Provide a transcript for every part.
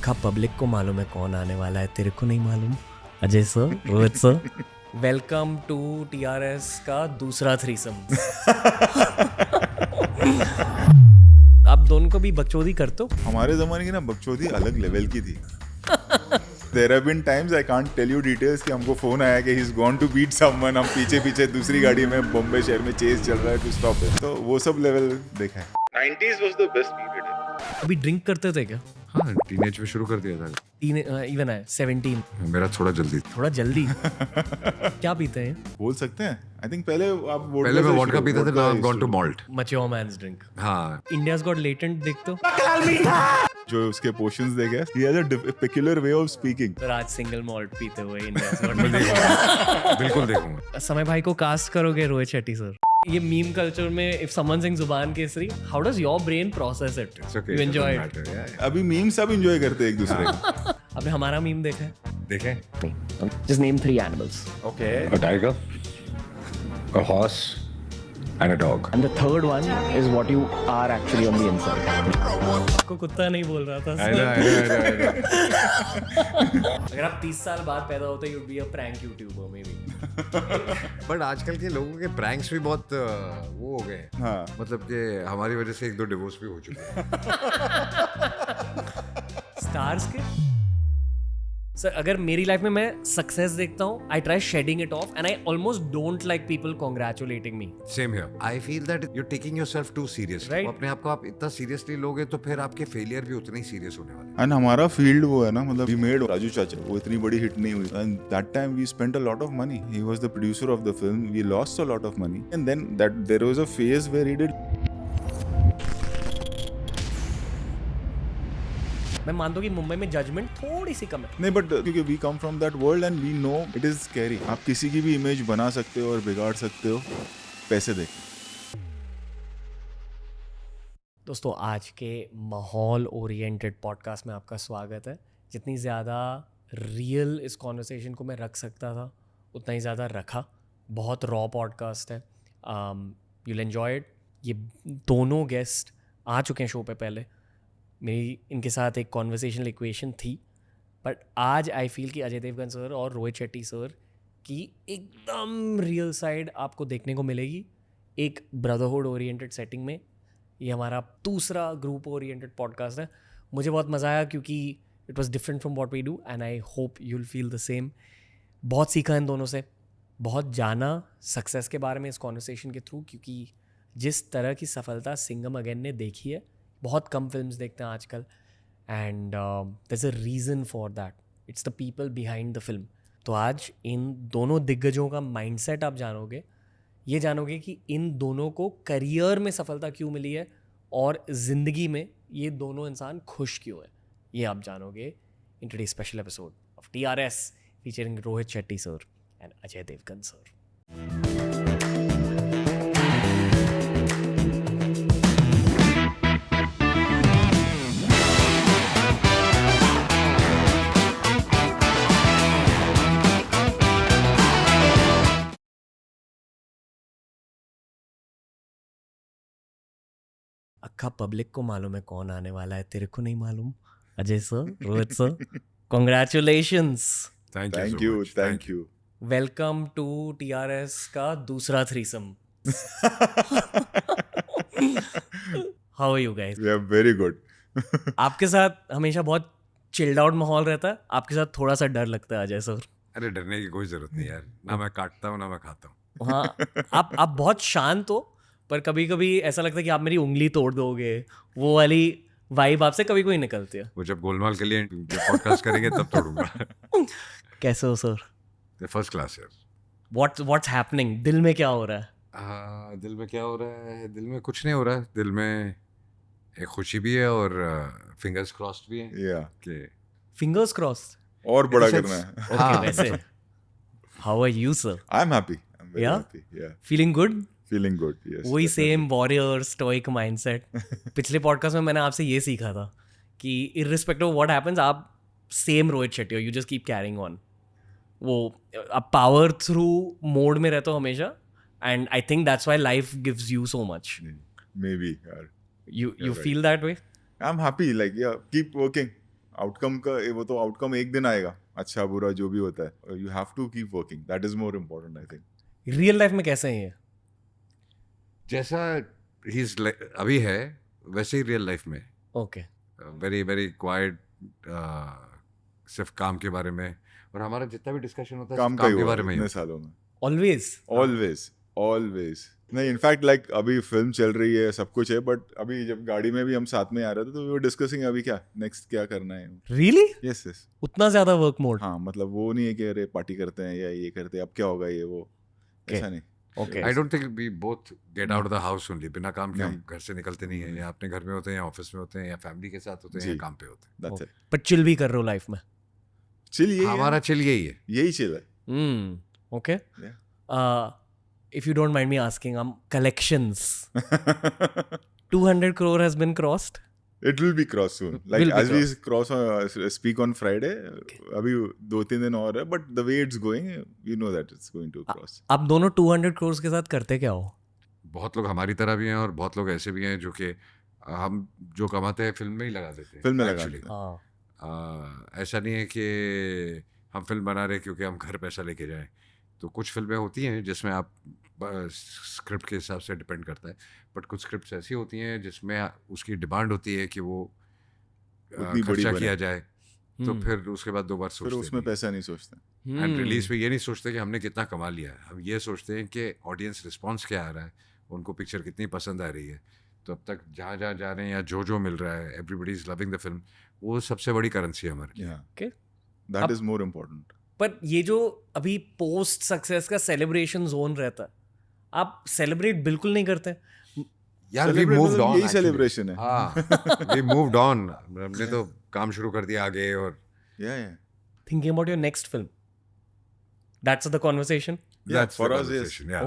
अक्खा public को मालूम है कौन आने वाला है, तेरे को नहीं मालूम? Ajay sir, Rohit sir, welcome to TRS का दूसरा थ्रीसम। आप दोनों को भी बकचोदी करते हो? हमारे जमाने की ना बकचोदी अलग लेवल की थी। There have been times I can't tell you details कि हमको फोन आया कि he's gone to beat someone, हम पीछे पीछे दूसरी गाड़ी में बॉम्बे शहर में चेस चल रहा है to stop it। तो वो सब लेवल देखा है। 90s was the best period। अभी ड्रिंक करते थे क्या? हाँ, टीनेज में शुरू कर दिया था। इवन है 17। मेरा थोड़ा जल्दी। थोड़ा जल्दी। क्या पीते हैं? बोल सकते हैं। I think पहले आप पहले मैं वोडका पीता था, now I've gone to malt। Mature man's drink। हाँ। India's got latent देखते हो? जो उसके पोर्शंस देखे, he has a peculiar way of speaking। तो आज सिंगल मॉल्ट पीते हुए India's got बिल्कुल देखूंगा। समय भाई को कास्ट करोगे रोहित शेट्टी सर? ये मीम कल्चर में इफ समवन सिंग जुबान Kesari, how does your brain process it? You enjoy it? अभी मीम सब एंजॉय करते हैं एक दूसरे को। अबे हमारा मीम देखा है? देखें? Just name 3 animals. Okay। A tiger, a horse, and a dog। And the third one is what you are actually on the inside। को कुत्ता नहीं बोल रहा था I know। अगर आप 30 साल बाद पैदा होते you'd be a prank YouTuber maybe। But आजकल के लोगों के प्रैंक्स भी बहुत वो हो गए। हाँ। मतलब कि हमारी वजह से 1-2 डिवोर्स भी हो चुके हैं। स्टार्स के सर, अगर मेरी लाइफ में मैं सक्सेस देखता हूँ, I try shedding it off and I almost don't like people congratulating me. Same here. I feel that you taking yourself too seriously. Right। अपने आप को आप इतना सीरियसली लोगे तो फिर आपके फेलियर भी उतने ही सीरियस होने वाले। एंड हमारा फील्ड वो है ना, मतलब we made राजू चाचा, वो इतनी बड़ी हिट नहीं हुई। And that time we spent a lot of money. He was the producer of the film. We lost a lot of money and then that there was a phase where he did. मैं मानता हूँ कि मुंबई में judgement थोड़ी सी कम है। नहीं, but क्योंकि we come from that world and we know it is scary. आप किसी की भी इमेज बना सकते हो और बिगाड़ सकते हो पैसे दे। दोस्तों, आज के माहौल ओरिएंटेड पॉडकास्ट में आपका स्वागत है। जितनी ज़्यादा रियल इस कॉन्वर्सेशन को मैं रख सकता था उतना ही ज़्यादा रखा। बहुत रॉ पॉडकास्ट है। You'll enjoy it. ये दोनों गेस्ट आ चुके हैं शो पे पहले। मेरी इनके साथ एक कॉन्वर्सेशनल इक्वेशन थी, बट आज आई फील कि अजय देवगन सर और रोहित शेट्टी सर की एकदम रियल साइड आपको देखने को मिलेगी एक ब्रदरहुड ओरिएंटेड सेटिंग में। ये हमारा दूसरा ग्रुप ओरिएंटेड पॉडकास्ट है। मुझे बहुत मज़ा आया क्योंकि it was different from what we do and I hope you will feel the same. बहुत सीखा इन दोनों से, बहुत जाना सक्सेस के बारे में इस कॉन्वर्सेशन के थ्रू, क्योंकि जिस तरह की सफलता सिंघम अगेन ने देखी है, बहुत कम फिल्म्स देखते हैं आजकल, and there is a reason for that. It's the people behind the film. तो आज इन दोनों दिग्गजों का माइंडसेट आप जानोगे। ये जानोगे कि इन दोनों को करियर में सफलता क्यों मिली है और ज़िंदगी में ये दोनों इंसान खुश क्यों हैं। ये आप जानोगे in today's special episode of TRS featuring Rohit Shetty sir and Ajay Devgn sir. अक्खा पब्लिक को मालूम है कौन आने वाला है, तेरे को नहीं मालूम? Ajay sir, Rohit sir, congratulations. Thank you. Welcome to TRS का दूसरा threesome. How are you guys? We are very good. आपके साथ हमेशा बहुत चिल्ड आउट माहौल रहता है, आपके साथ थोड़ा सा डर लगता है अजय सर। अरे डरने की कोई जरूरत नहीं यार। ना मैं काटता हूँ ना मैं खाता हूँ। हाँ, आप बहुत शांत हो, पर कभी कभी ऐसा लगता है कि आप मेरी उंगली तोड़ दोगे। वो वाली वाइब आपसे कभी कोई निकलती है। वो जब गोलमाल के लिए पॉडकास्ट करेंगे तब तोड़ूंगा। कैसे हो सर? फर्स्ट क्लास यार। What's happening? दिल में क्या हो रहा है? दिल में क्या हो रहा है? दिल में कुछ नहीं हो रहा है। दिल में एक खुशी भी है और फिंगर्स क्रॉस्ड भी है या कि फिंगर्स क्रॉस्ड और बड़ा करना है। ओके, वैसे how are you sir? I am happy. I am very Yeah? Happy. या feeling good? Feeling good. Yes, वही सेम वॉरियर स्टोइक माइंडसेट। पिछले पॉडकास्ट में मैंने आपसे ये सीखा था कि इररिस्पेक्टिव ऑफ व्हाट हैपेंस, आप सेम रोहित शेट्टी हो, you just keep carrying on. वो आप पावर थ्रू मोड में रहते हो हमेशा, and I think that's why life gives you so much. May be यार। You right. feel that way? I'm happy, like, yeah, keep working. Outcome का वो तो आउटकम एक दिन आएगा, अच्छा बुरा जो भी होता है, you have to keep working, that is more important I think. Real life में कैसे हैं ये? जैसा अभी है वैसे ही रियल लाइफ में, ओके वेरी वेरी क्वाइट, सिर्फ काम के बारे में, और हमारा जितना भी डिस्कशन होता है काम सिर्फ का ही के हुआ बारे में ही इतने होता है। सालों में। ऑलवेज ऑलवेज नहीं, इनफैक्ट लाइक अभी फिल्म चल रही है, सब कुछ है, बट अभी जब गाड़ी में भी हम साथ में आ रहे थे तो वी वर डिस्कसिंग अभी क्या नेक्स्ट क्या करना है। रियली? यस यस, उतना ज्यादा वर्क मोड? हाँ मतलब वो नहीं है कि अरे पार्टी करते हैं या ये करते हैं अब क्या होगा ये वो, ऐसा नहीं। Okay I don't think we both get out of the house only, बिना काम के हम नहीं। घर से निकलते नहीं है, या अपने घर में होते हैं या ऑफिस में होते हैं या फैमिली के साथ होते हैं जी। या काम पे होते हैं। That's it. पर चिल भी कर रहे हो लाइफ में? चिल यही हमारा है, चिल यही है। यही चिल है। Okay Yeah. If you don't mind me asking, collections 200 crore has been crossed? It will be crossed soon. Like Will be as we cross speak on Friday, अभी 2-3 दिन और है, but the way it's going, you know that it's going to cross. आप दोनों 200 crores के साथ करते क्या हो? बहुत लोग हमारी तरह भी हैं और बहुत लोग ऐसे भी हैं जो कि हम जो कमाते हैं फिल्म में ही लगा देते हैं। फिल्म में लगा actually. देते हाँ ऐसा नहीं है कि हम फिल्म बना रहे हैं क्योंकि हम घर पैसा लेके जाएं। तो कुछ फिल्में होती हैं जिसमें आप स्क्रिप्ट के हिसाब से डिपेंड करता है, बट कुछ स्क्रिप्ट्स ऐसी होती हैं जिसमें उसकी डिमांड होती है कि वो उतनी बड़ी खर्चा बने। किया जाए, तो फिर उसके बाद 2 बार फिर सोचते उसमें नहीं। पैसा नहीं सोचते। एंड रिलीज पे ये नहीं सोचते कि हमने कितना कमा लिया है, हम ये सोचते हैं कि ऑडियंस रिस्पॉन्स क्या आ रहा है, उनको पिक्चर कितनी पसंद आ रही है। तो अब तक जहाँ जहाँ जा रहे हैं या जो मिल रहा है, everybody is loving the film, वो सबसे बड़ी करेंसी है हमारी। Yeah, Okay. that is more important. पर ये जो अभी पोस्ट सक्सेस का सेलिब्रेशन जोन रहता है, आप सेलिब्रेट बिल्कुल नहीं करते? यार वी Celebrate मूव्ड मतलब ऑन, यही celebration है। हाँ वी मूव्ड ऑन, हमने तो काम शुरू कर दिया आगे। और Yeah, yeah. Thinking about your next film, that's the conversation? Yeah, that's for the us, yes. conversation, yeah.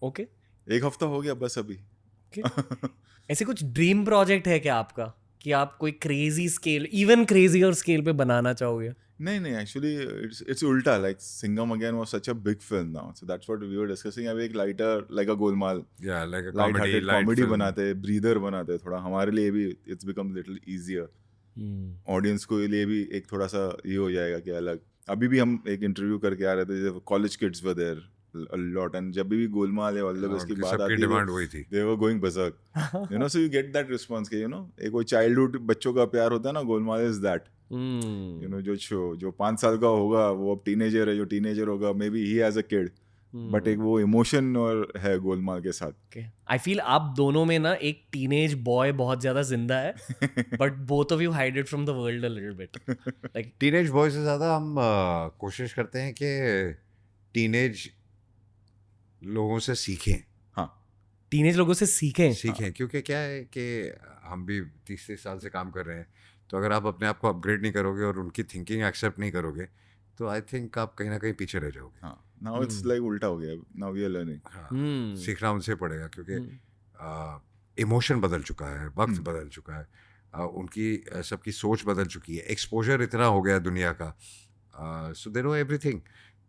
Okay. एक हफ्ता हो गया बस अभी। ऐसे कुछ ड्रीम प्रोजेक्ट है क्या आपका कि आप कोई क्रेजी स्केल, इवन क्रेजी और स्केल पे बनाना चाहोगे? नहीं एक्चुअली इट्स उल्टा, like Singham again was such a big film now, so that's what we were discussing. अब एक lighter like a Golmaal, Yeah, like a light comedy, hearted light comedy film. बनाते, breather बनाते, थोड़ा हमारे लिए भी it's become little easier, audience को लिए भी एक थोड़ा सा ये हो जाएगा कि अलग। अभी भी हम एक इंटरव्यू करके आ रहे थे, college kids were there a lot, and जब भी गोलमाल या ऑल द बेस्ट की उनकी बात सबकी आती है, डिमांड वही थी। they were going berserk, you know, so you get that response कि you know एक वो चाइल्डहुड बच्चों का प्यार होता है ना, Golmaal is that. You know, जो 5 साल का होगा वो अब टीनेजर है, जो टीनेजर होगा may be he has a kid, but एक वो इमोशन और है गोलमाल के साथ। आई फील आप दोनों में ना एक टीनेज बॉय बहुत ज्यादा जिंदा है, but both of you hide it from the world a little bit. Like teenage boy से ज़्यादा हम कोशिश करते हैं कि टीनेज लोगों से सीखें। हाँ, टीनेज लोगों से सीखें। क्योंकि क्या है कि हम भी 30 साल से काम कर रहे हैं, तो अगर आप अपने आप को अपग्रेड नहीं करोगे और उनकी थिंकिंग एक्सेप्ट नहीं करोगे, तो आई थिंक आप कहीं ना कहीं पीछे रह जाओगे। हाँ, नाउ इट्स लाइक उल्टा हो गया, नाउ वी आर लर्निंग। हाँ, सीखना उनसे पड़ेगा क्योंकि इमोशन बदल चुका है, वक्त बदल चुका है, उनकी सबकी सोच बदल चुकी है, एक्सपोजर इतना हो गया दुनिया का, सो दे नो एवरीथिंग।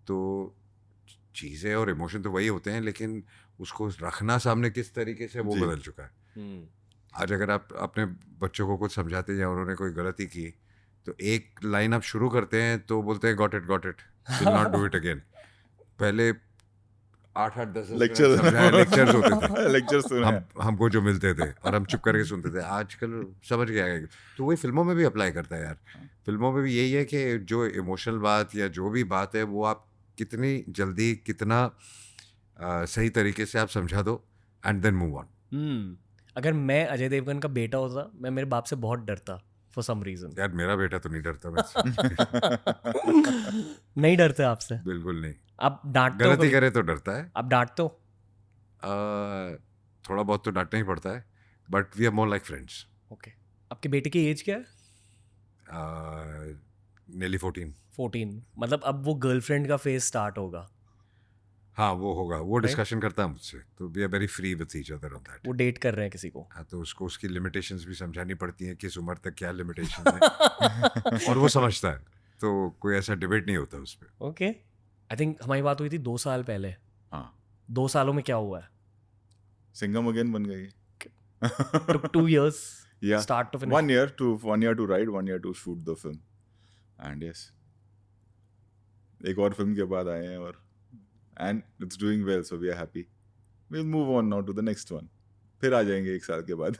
तो चीज़ें और इमोशन तो वही होते हैं, लेकिन उसको रखना सामने किस तरीके से वो बदल चुका है। आज अगर आप अपने बच्चों को कुछ समझाते हैं या उन्होंने कोई गलती की, तो एक लाइन आप शुरू करते हैं तो बोलते हैं got it will not do it again. पहले 8-8 10 लेक्चर्स होते थे, लेक्चर्स हमको जो मिलते थे और हम चुप करके सुनते थे। आजकल समझ गया है, तो वही फिल्मों में भी अप्लाई करता है यार। फिल्मों में भी यही है कि जो इमोशनल बात या जो भी बात है वो आप कितनी जल्दी, कितना सही तरीके से आप समझा दो एंड देन मूव ऑन। अगर मैं अजय देवगन का बेटा होता, मैं मेरे बाप से बहुत डरता फॉर सम रीजन। यार मेरा बेटा तो नहीं डरता मुझसे। नहीं डरते आपसे? बिल्कुल नहीं। आप डांटते हो? गलती करे तो डरता है। आप डांटते हो? थोड़ा बहुत तो डांटना ही पड़ता है, but we are more like friends. Okay. आपके बेटे की एज क्या है? नेली 14। मतलब अब वो गर्लफ्रेंड का फेज स्टार्ट होगा। हाँ वो होगा, वो डिस्कशन करता है मुझसे, तो we are very free with each other on that. वो डेट कर रहे हैं किसी को? हाँ, तो उसको उसकी लिमिटेशंस भी समझानी पड़ती हैं, किस उम्र तक क्या लिमिटेशन है और वो समझता है, तो कोई ऐसा डिबेट नहीं होता उस पर। ओके। आई थिंक हमारी बात हुई थी 2 साल पहले। हाँ, 2 सालों में क्या हुआ है? सिंघम अगेन बन गई। Took 2 years. Yeah. Start to finish. 1 year to write, 1 year to shoot the film. And yes, एक और फिल्म के बाद आए हैं और and it's doing well, so we are happy. We'll move on now to the next one. फिर आ जाएंगे 1 साल के बाद.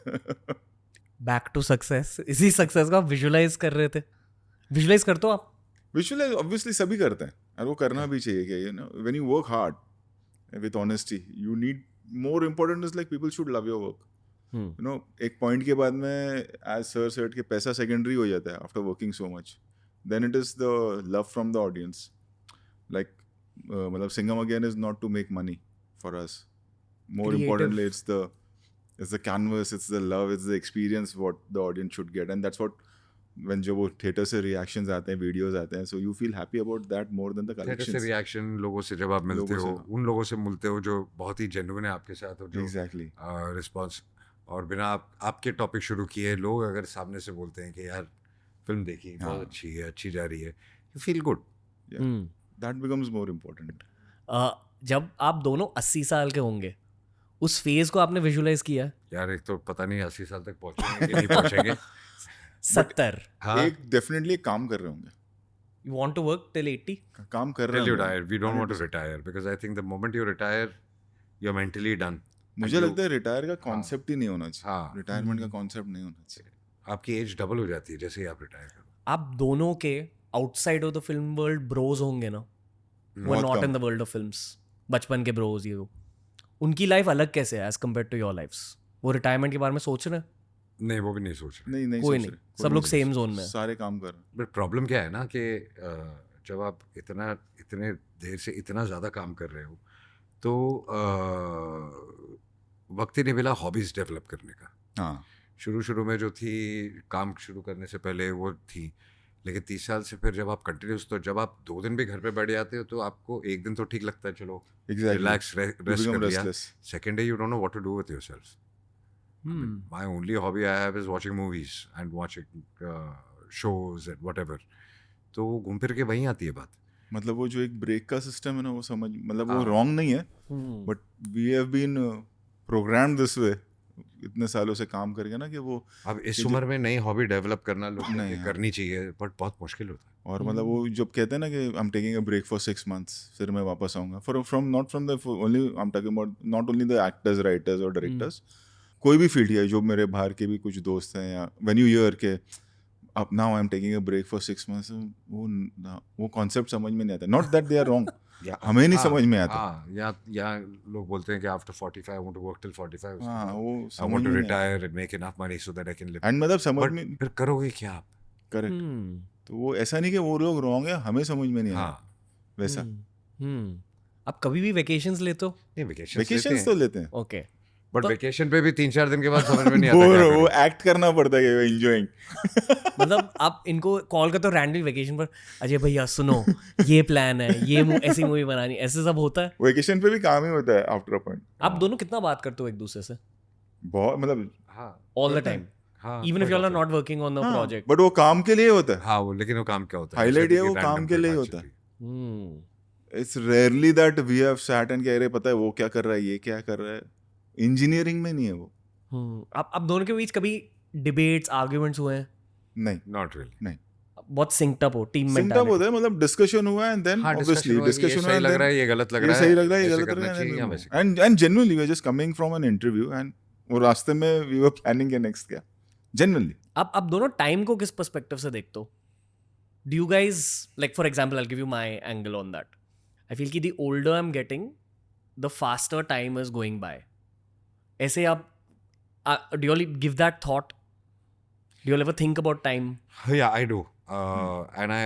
Back to success. इसी सक्सेस को आप विजुलाइज कर रहे थे. विजुलाइज करते हो आप? विजुअलाइज ऑब्वियसली सभी करते हैं और वो करना भी चाहिए कि you know when you work hard with honesty you need more important is like people should love your work. You know एक पॉइंट के बाद में एज सर सेड कि पैसा सेकेंडरी हो जाता है after working so much. Then it is the love from the audience. Like मतलब Singham again is not to make money for us. More importantly it's the canvas, it's the love, it's the experience what the audience should get, and that's what when जब वो theatre से reactions आते हैं, videos आते हैं, so you feel happy about that more than the collections. Theatre से reaction, लोगों से जब आप मिलते हो, उन लोगों से मिलते हो जो बहुत ही जेन्युइन है आपके साथ, और जो Exactly. रिस्पॉन्स, और बिना आपके टॉपिक शुरू किए लोग अगर सामने से बोलते हैं कि यार फिल्म देखी, बहुत अच्छी है, अच्छी जा रही है, you feel good. Yeah. That becomes more important. जब आप दोनों 80 साल के होंगे, उस फेज को आपने विजुलाइज किया है? यार एक तो पता नहीं 80 साल तक पहुंचेंगे कि नहीं पहुंचेंगे. 70. हाँ, एक डेफिनेटली काम कर रहे होंगे. You want to work till 80? काम कर रहे till you होंगे. retire. We don't want to retire because I think the moment you retire, you're mentally done. मुझे लगता है रिटायर का कॉन्सेप्ट ही नहीं होना चाहिए. हाँ. रिटायरमेंट का कॉन्सेप्ट नहीं होना चाहिए. आपकी एज डबल हो जाती है जैसे ही आप रिटायर करो. आप दोनों के outside of the film world bros होंगे ना, वो बहुत not come. In the world of films. बचपन के ब्रोज ये वो. उनकी लाइफ अलग कैसे है as compare to your lifes? वो रिटायरमेंट के बारे में सोच रहे हैं? नहीं, वो भी नहीं सोच रहे. नहीं कोई सोच नहीं, रहे. सब कोई लोग नहीं सेम सोच जोन रहे. में हैं. सारे काम कर रहे हैं. बट प्रॉब्लम क्या है ना कि जब आप इतने देर से इतना ज़्यादा काम कर रहे हो तो वक्त ही नहीं मिला हॉबीज़ डेवलप करने का. हाँ. शुरू में जो थी काम शुरू करने से पहले वो थी, लेकिन 30 साल से फिर जब आप कंटिन्यूस, तो जब आप 2 दिन भी घर पे बैठ जाते हो तो आपको एक दिन तो ठीक लगता है, चलो रिलैक्स रेस्ट कर लिया. Second day you don't know what to do with yourself. My only hobby I have is watching movies and watching shows and whatever. तो वो घूम फिर के वहीं आती है बात. मतलब वो जो एक ब्रेक का सिस्टम है ना, वो समझ मतलब वो रॉन्ग नहीं है, but we have been programmed this way इतने सालों से काम करके ना कि वो अब इस उम्र में नई हॉबी डेवलप करना लोग करनी चाहिए, बट बहुत मुश्किल होता है. और मतलब वो जब कहते हैं ना कि I am taking a break for 6 months, फिर मैं वापस आऊँगा, from not from the only I am talking about not only the actors, writers और डायरेक्टर्स, कोई भी फील्ड है. जो मेरे बाहर के भी कुछ दोस्त हैं, या व्हेन यू हियर के अब now I am taking a break for 6 months, वो कॉन्सेप्ट समझ में नहीं आता. Not that they are wrong, हमें नहीं समझ में आता. या लोग बोलते हैं कि after 45 I want to work till 45. हाँ, वो I want to retire and make enough money so that I can live. And मतलब समझ में फिर करोगे क्या आप? करेक्ट. तो वो ऐसा नहीं कि वो लोग रॉन्ग है, हमें समझ में नहीं आया. वैसा आप कभी भी वेकेशंस लेते हो? नहीं, वेकेशंस तो लेते हैं. ओके. बट वेकेशन पे भी 3-4 दिन के बाद समझ में नहीं आता. वो एक्ट करना पड़ता है कि एंजॉयिंग. मतलब आप इनको कॉल करते हो रैंडम वेकेशन पर, अजय भैया सुनो ये प्लान है, ये ऐसी मूवी बनानी, ऐसे सब होता है? वेकेशन पे भी काम ही होता है आफ्टर अ पॉइंट. आप दोनों कितना बात करते हो एक दूसरे से? बहुत, मतलब all the time, even if you are not working on the project. But वो काम के लिए होता है. हाँ, वो लेकिन वो काम क्या होता है, हाईलाइट है वो काम के लिए होता है. It's rarely that we have sat and कह रहे पता है वो क्या कर रहा है, ये क्या कर रहा है. इंजीनियरिंग में नहीं है वो. आप दोनों के बीच कभी डिबेट्स, आर्ग्यूमेंट्स हुए हैं? नहीं, नॉट रियली. नहीं. बहुत सिंक्ड अप हो, टीम सिंक्ड अप होता है, मतलब डिस्कशन हुआ एंड देन ऑब्वियसली डिस्कशन हुआ, सही लग रहा है, ये गलत लग रहा है, ये सही लग रहा है, ये गलत लग रहा है. And genuinely we are just coming from an interview and वो रास्ते में वी वर प्लानिंग के नेक्स्ट क्या. जेन्युइनली आप दोनों टाइम को किस पर्सपेक्टिव से देखते हो? Do you guys, like for example I will give you my angle on that. I feel कि the older I am getting the faster time is going by. ऐसे आप do you all give that thought? Do you all ever think about time? Yeah, I do. And I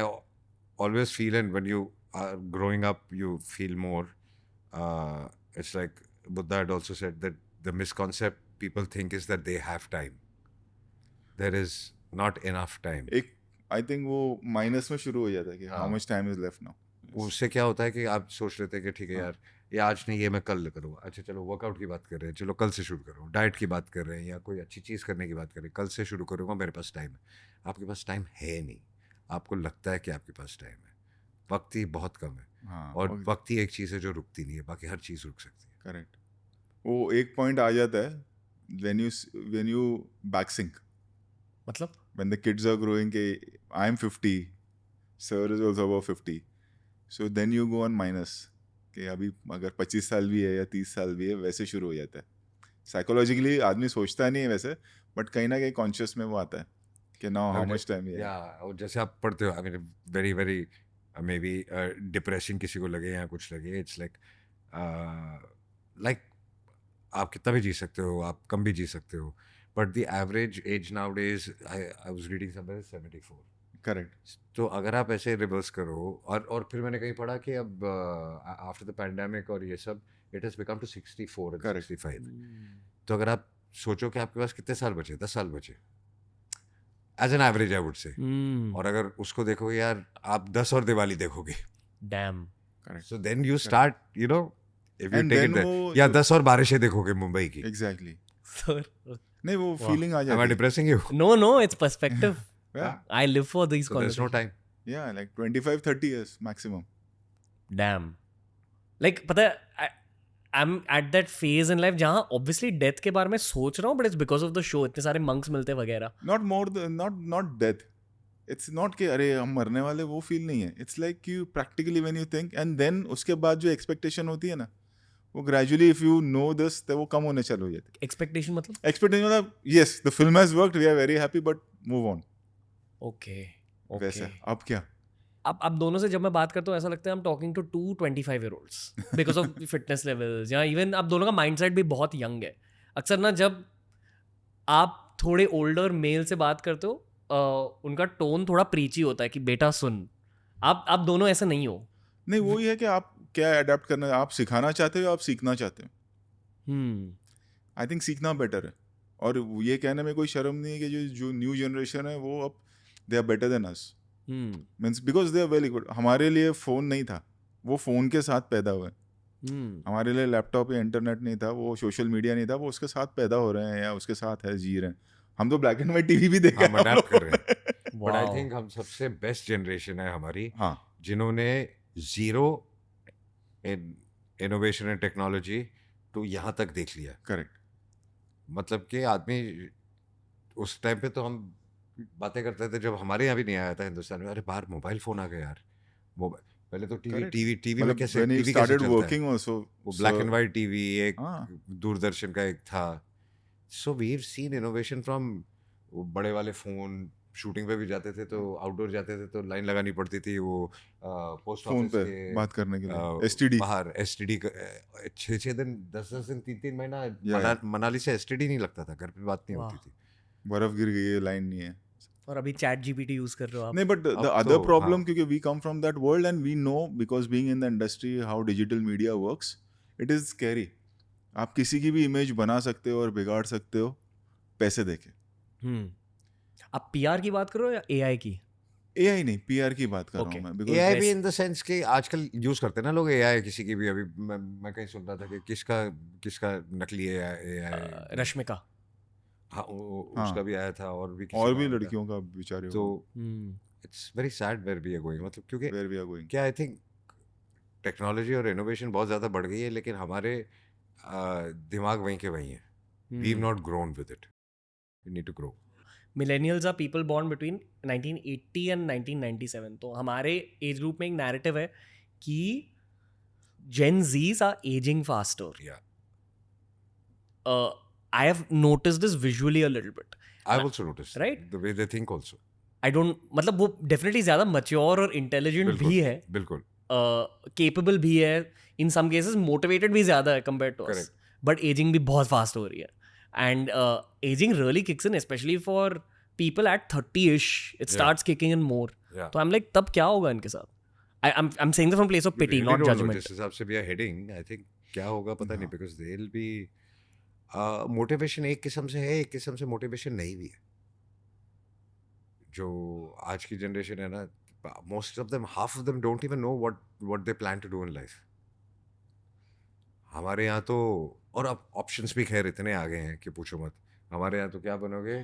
always feel, and when you are growing up, you feel more. It's like Buddha had also said that the misconcept people think is that they have time. There is not enough time. एक I think वो minus में शुरू हो जाता है कि how much time is left now. उससे क्या होता है कि आप सोच लेते हैं कि ठीक है यार, ये आज नहीं, ये मैं कल करूँगा. अच्छा चलो वर्कआउट की बात कर रहे हैं, चलो कल से शुरू करो. डाइट की बात कर रहे हैं या कोई अच्छी चीज़ करने की बात कर रहे हैं, कल से शुरू करूँगा, मेरे पास टाइम है. आपके पास टाइम है नहीं. आपको लगता है कि आपके पास टाइम है. वक्त ही बहुत कम है. और वक्त ही एक चीज़ है जो रुकती नहीं है, बाकी हर चीज़ रुक सकती है. करेक्ट. वो एक पॉइंट आ जाता है when you back sync. मतलब when the kids are growing ke I'm 50, sir is also about 50, so then you go on minus कि अभी अगर 25 साल भी है या 30 साल भी है वैसे शुरू हो जाता है. साइकोलॉजिकली आदमी सोचता नहीं है वैसे, बट कहीं ना कहीं कॉन्शियस में वो आता है कि नाउ हाउ मच टाइम है. या और जैसे आप पढ़ते हो, I mean very very may be depressing किसी को लगे या कुछ लगे, इट्स लाइक आप कितना भी जी सकते हो, आप कम भी जी सकते हो, but the average age now days I was reading somewhere 74. Correct. तो अगर आप ऐसे रिवर्स करो, और फिर मैंने कहीं पढ़ा कि अब आफ्टर द पैंडेमिक और ये सब it has become to 64 and Correct. 65. तो अगर आप सोचो कि आपके पास कितने साल बचे, 10 साल बचे as an average I would say, और अगर उसको देखोगे यार, आप 10 और दिवाली देखोगे, damn. Correct. So then you start you know if you And take then it, वो या जो- 10 और बारिशें देखोगे मुंबई की. एग्जैक्टली. सर नहीं वो फीलिंग आ Am I जाती है. depressing you? no it's perspective. Yeah. I live for these So there's no conversations. time. Yeah, like 25-30 years maximum. Damn. Like पता है I'm at that phase in life जहाँ obviously death के बारे में सोच रहा हूँ, but it's because of the show. इतने सारे monks मिलते वगैरह. Not more than not death. It's not कि अरे हम मरने वाले, वो फील नहीं है. It's like you practically when you think and then उसके बाद जो expectation होती है ना, वो gradually if you know this तो वो कम होने चालू हो जाती है. Expectation मतलब? Expectation मतलब yes the film has worked, we are very happy but move on. Okay. वैसा. अब क्या? अब दोनों से जब मैं बात करता हूँ ऐसा लगता है I'm talking to 2 25-year-olds because of fitness levels, या even अब दोनों का mindset भी बहुत young है. अक्सर ना जब आप थोड़े older male से बात करते हो उनका टोन थोड़ा प्रीची होता है कि बेटा सुन. आप दोनों ऐसे नहीं हो. नहीं वही है कि आप क्या अडेप्ट करना, आप सिखाना चाहते हो, आप सीखना चाहते हो. आई थिंक सीखना बेटर है. और ये कहने में कोई शर्म नहीं है कि जो न्यू जनरेशन है वो अब they are better than us. Means because they are very good. हमारे लिए फ़ोन नहीं था, वो फ़ोन के साथ पैदा हुए. हमारे लिए लैपटॉप या इंटरनेट नहीं था, वो सोशल मीडिया नहीं था, वो उसके साथ पैदा हो रहे हैं या उसके साथ है, जी रहे हैं. हम तो ब्लैक एंड वाइट टीवी भी देखा, हम अडेप्ट कर रहे हैं. But I Wow. थिंक हम सबसे बेस्ट जनरेशन है हमारी, हाँ जिन्होंने जीरो इनोवेशन एंड टेक्नोलॉजी तो यहाँ तक देख लिया. करेक्ट. मतलब कि आदमी उस टाइम पे तो हम बातें करते थे जब हमारे यहाँ भी नहीं आया था हिंदुस्तान में, अरे बाहर मोबाइल फोन आ गया यार. मोबाइल पहले तो Correct. टीवी में कैसे, when you टीवी कैसे started चलता है? working also, वो ब्लैक एंड वाइट टीवी, एक हाँ. दूरदर्शन का एक था. So we have seen innovation from बड़े वाले फोन. शूटिंग पे भी जाते थे तो आउटडोर जाते थे तो लाइन लगानी पड़ती थी, वो पोस्ट फोन ऑफिस पे के बात करने के लिए अ, एसटीडी. बाहर एसटीडी 6 दिन 10 दिन 3 महीना Yeah. मनाली से एसटीडी नहीं लगता था, घर पे बात नहीं वाह. होती थी. बर्फ गिर गई है, लाइन नहीं है. और अभी चैट जीपीटी यूज कर रहे हो आप. नहीं बट द अब अदर तो, प्रॉब्लम, हाँ. क्योंकि we come from that world and we know because being in the industry how digital media works, it is scary. आप किसी की भी इमेज बना सकते हो और बिगाड़ सकते हो पैसे देके. आप पीआर की बात कर रहे हो या एआई की? एआई नहीं, पीआर की बात कर रहा Okay. हूँ मैं. बिकॉज एआई भी वैसे- इन द सेंस कि आजकल यूज करते हैं ना लोग एआई किसी की भी. अभी मैं कहीं सुन रहा था कि किसका नकली एआई रश्मिका. हाँ, हाँ. उसका भी आया था, और भी किसी और का भी आया था. लड़कियों का बेचारे. तो it's very sad where we are going. मतलब क्योंकि वेयर वी आर गोइंग. क्या आई थिंक टेक्नोलॉजी और इनोवेशन बहुत ज़्यादा बढ़ गई है, लेकिन हमारे दिमाग वहीं के वहीं है. We have not grown with it. We need to grow. Millennials are people born between 1980 and 1997. तो हमारे एज ग्रुप में एक नैरेटिव है कि Gen Zs are ageing faster. Yeah. I have noticed this visually a little bit. I've also noticed Right? the way they think also. I don't, मतलब वो definitely ज़्यादा mature और इंटेलिजेंट बिल्कुल, भी है, बिल्कुल. केपेबल भी है, इन सम केसेस मोटिवेटेड भी ज़्यादा है compare to us. Correct. But ageing भी बहुत फास्ट हो रही है. And ageing really kicks in, specially for people at 30ish. It starts kicking in more. Yeah. तो आई एम लाइक तब क्या होगा इनके साथ? I'm saying that from place of We pity, really not don't know. judgment. जिस हिसाब से we are heading, I think क्या होगा पता नहीं, because they'll be मोटिवेशन एक किस्म से है, एक किस्म से मोटिवेशन नहीं भी है. जो आज की जनरेशन है ना, most of them, half of them don't even know what they plan to do in life. हमारे यहाँ तो, और अब ऑप्शंस भी खैर इतने आ गए हैं कि पूछो मत. हमारे यहाँ तो क्या बनोगे,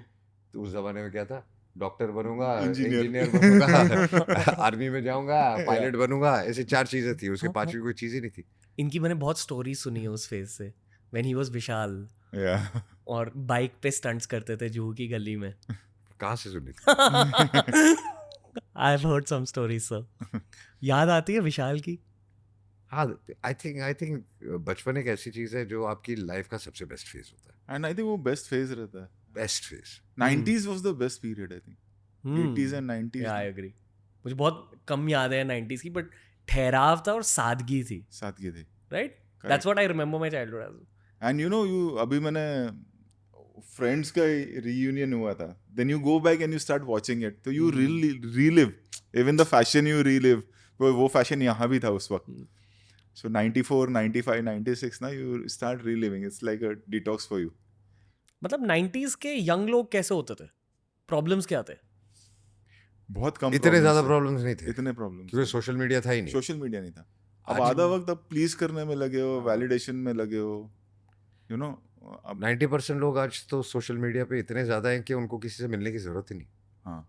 तो उस जमाने में क्या था, डॉक्टर बनूंगा, इंजीनियर बनूंगा, आर्मी में जाऊंगा, पायलट बनूंगा, ऐसे 4 चीजें थी. उसके 5वीं कोई चीज ही नहीं थी. इनकी मैंने बहुत स्टोरी सुनी है उस फेज से, when he was Vishal Yeah. और बाइक पे स्टंट्स करते थे जूहू की गली में. कहाँ से सुनी थी? I have heard some stories sir. याद आती है विशाल की? हाँ, आई थिंक बचपन एक ऐसी चीज है जो आपकी लाइफ का सबसे बेस्ट फेज होता है. एंड आई थिंक वो बेस्ट फेज रहता है. Best phase. 90s was the best period, I think. 80s and 90s. I agree. मुझे बहुत कम याद है 90s की, बट ठहराव था और सादगी थी. सादगी थी. Right. That's what I remember my childhood age. And you know, you अभी मैंने फ्रेंड्स का रियूनियन हुआ था. Then you go back and you start watching it, तो you relive even the fashion. You relive वो फैशन यहाँ भी था उस वक्त. सो 94, 95, 96 ना, you start reliving. It's like a detox for you. मतलब 90s के यंग लोग कैसे होते थे? प्रॉब्लम्स क्या थे? बहुत कम. इतने ज्यादा प्रॉब्लम्स नहीं थे. इतने प्रॉब्लम्स क्योंकि सोशल मीडिया था ही नहीं. सोशल मीडिया नहीं था. अब आज आधा वक्त अब प्लीज करने में लगे हो, वैलिडेशन में लगे हो, यू नो. अब 90% लोग आज तो सोशल मीडिया पे इतने ज्यादा हैं कि उनको किसी से मिलने की जरूरत ही नहीं. हाँ,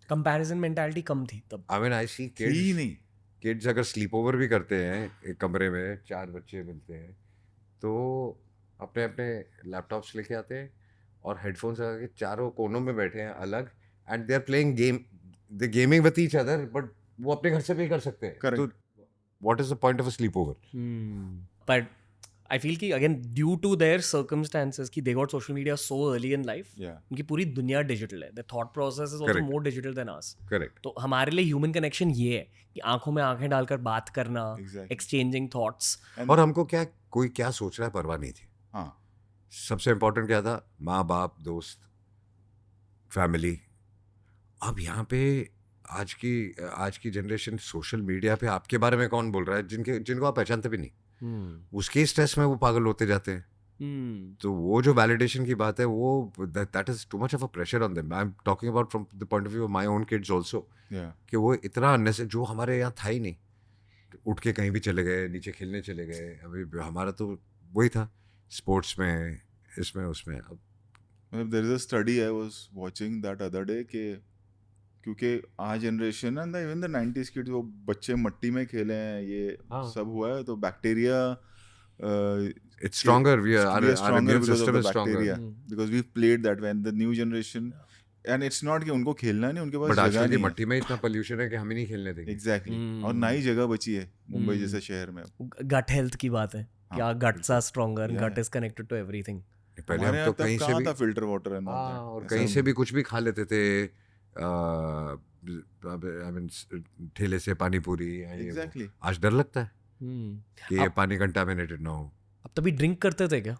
कंपैरिजन मेंटालिटी कम थी तब. आई मीन आई सी ही नहीं. किड्स अगर स्लीप ओवर भी करते हैं एक कमरे में, 4 बच्चे मिलते हैं, तो अपने अपने लैपटॉप्स लेके आते हैं और हेडफोन्स लगा के चारों कोनों में बैठे हैं अलग, and they are playing game, they gaming with each other, but वो अपने घर से भी कर सकते हैं. Correct. तो what is the point of a sleepover? But I feel कि again due to their circumstances कि they got social media so early in life. Yeah. उनकी पूरी दुनिया डिजिटल है. The thought process is also Correct. More digital than us. Correct. तो हमारे लिए human connection ये है कि आंखों में आंखें डालकर बात करना, Exactly. Exchanging thoughts. और हमको क्या, कोई क्या सोच रहा है परवाह नहीं थी. हाँ, सबसे इम्पोर्टेंट क्या था? माँ बाप, दोस्त, फैमिली. अब यहाँ पे आज की जनरेशन सोशल मीडिया पे आपके बारे में कौन बोल रहा है, जिनको आप पहचानते भी नहीं, उसके स्ट्रेस में वो पागल होते जाते हैं. तो वो जो वैलिडेशन की बात है, वो that is too much of a pressure on them. I am talking about from the point of view of my own kids also, yeah. कि वो इतना अननेसेसरी, जो हमारे यहाँ था ही नहीं. उठ के कहीं भी चले गए, नीचे खेलने चले गए. अभी हमारा तो वही था, स्पोर्ट्स में, इसमें उसमें. अब there is a study I was watching that other day कि क्योंकि आज generation and even the 90s kids, वो बच्चे मट्टी में खेले हैं, ये हाँ. सब हुआ है, तो bacteria it's stronger. we are Our stronger immune because of system the is stronger. bacteria, because we've played that when the new generation. And it's not कि उनको खेलना नहीं, उनके पास But जगह आजकल की नहीं है. मट्टी में इतना पोल्यूशन है कि हम ही नहीं खेलने देंगे. Exactly. और ना ही जगह बची है मुंबई जैसे शहर में. गट हेल्थ की बात है कि हाँ, our guts are stronger. Yeah. gut is connected to everything. पहले हमारे हम यहाँ तो कहीं तब से कहाँ भी, था फिल्टर वाटर है ना. हाँ, और कहीं से भी कुछ भी खा लेते थे. आई मीन ठेले से पानी पूरी. Exactly. आज डर लगता है कि ये पानी कंटामिनेटेड ना हो. अब तभी ड्रिंक करते थे क्या?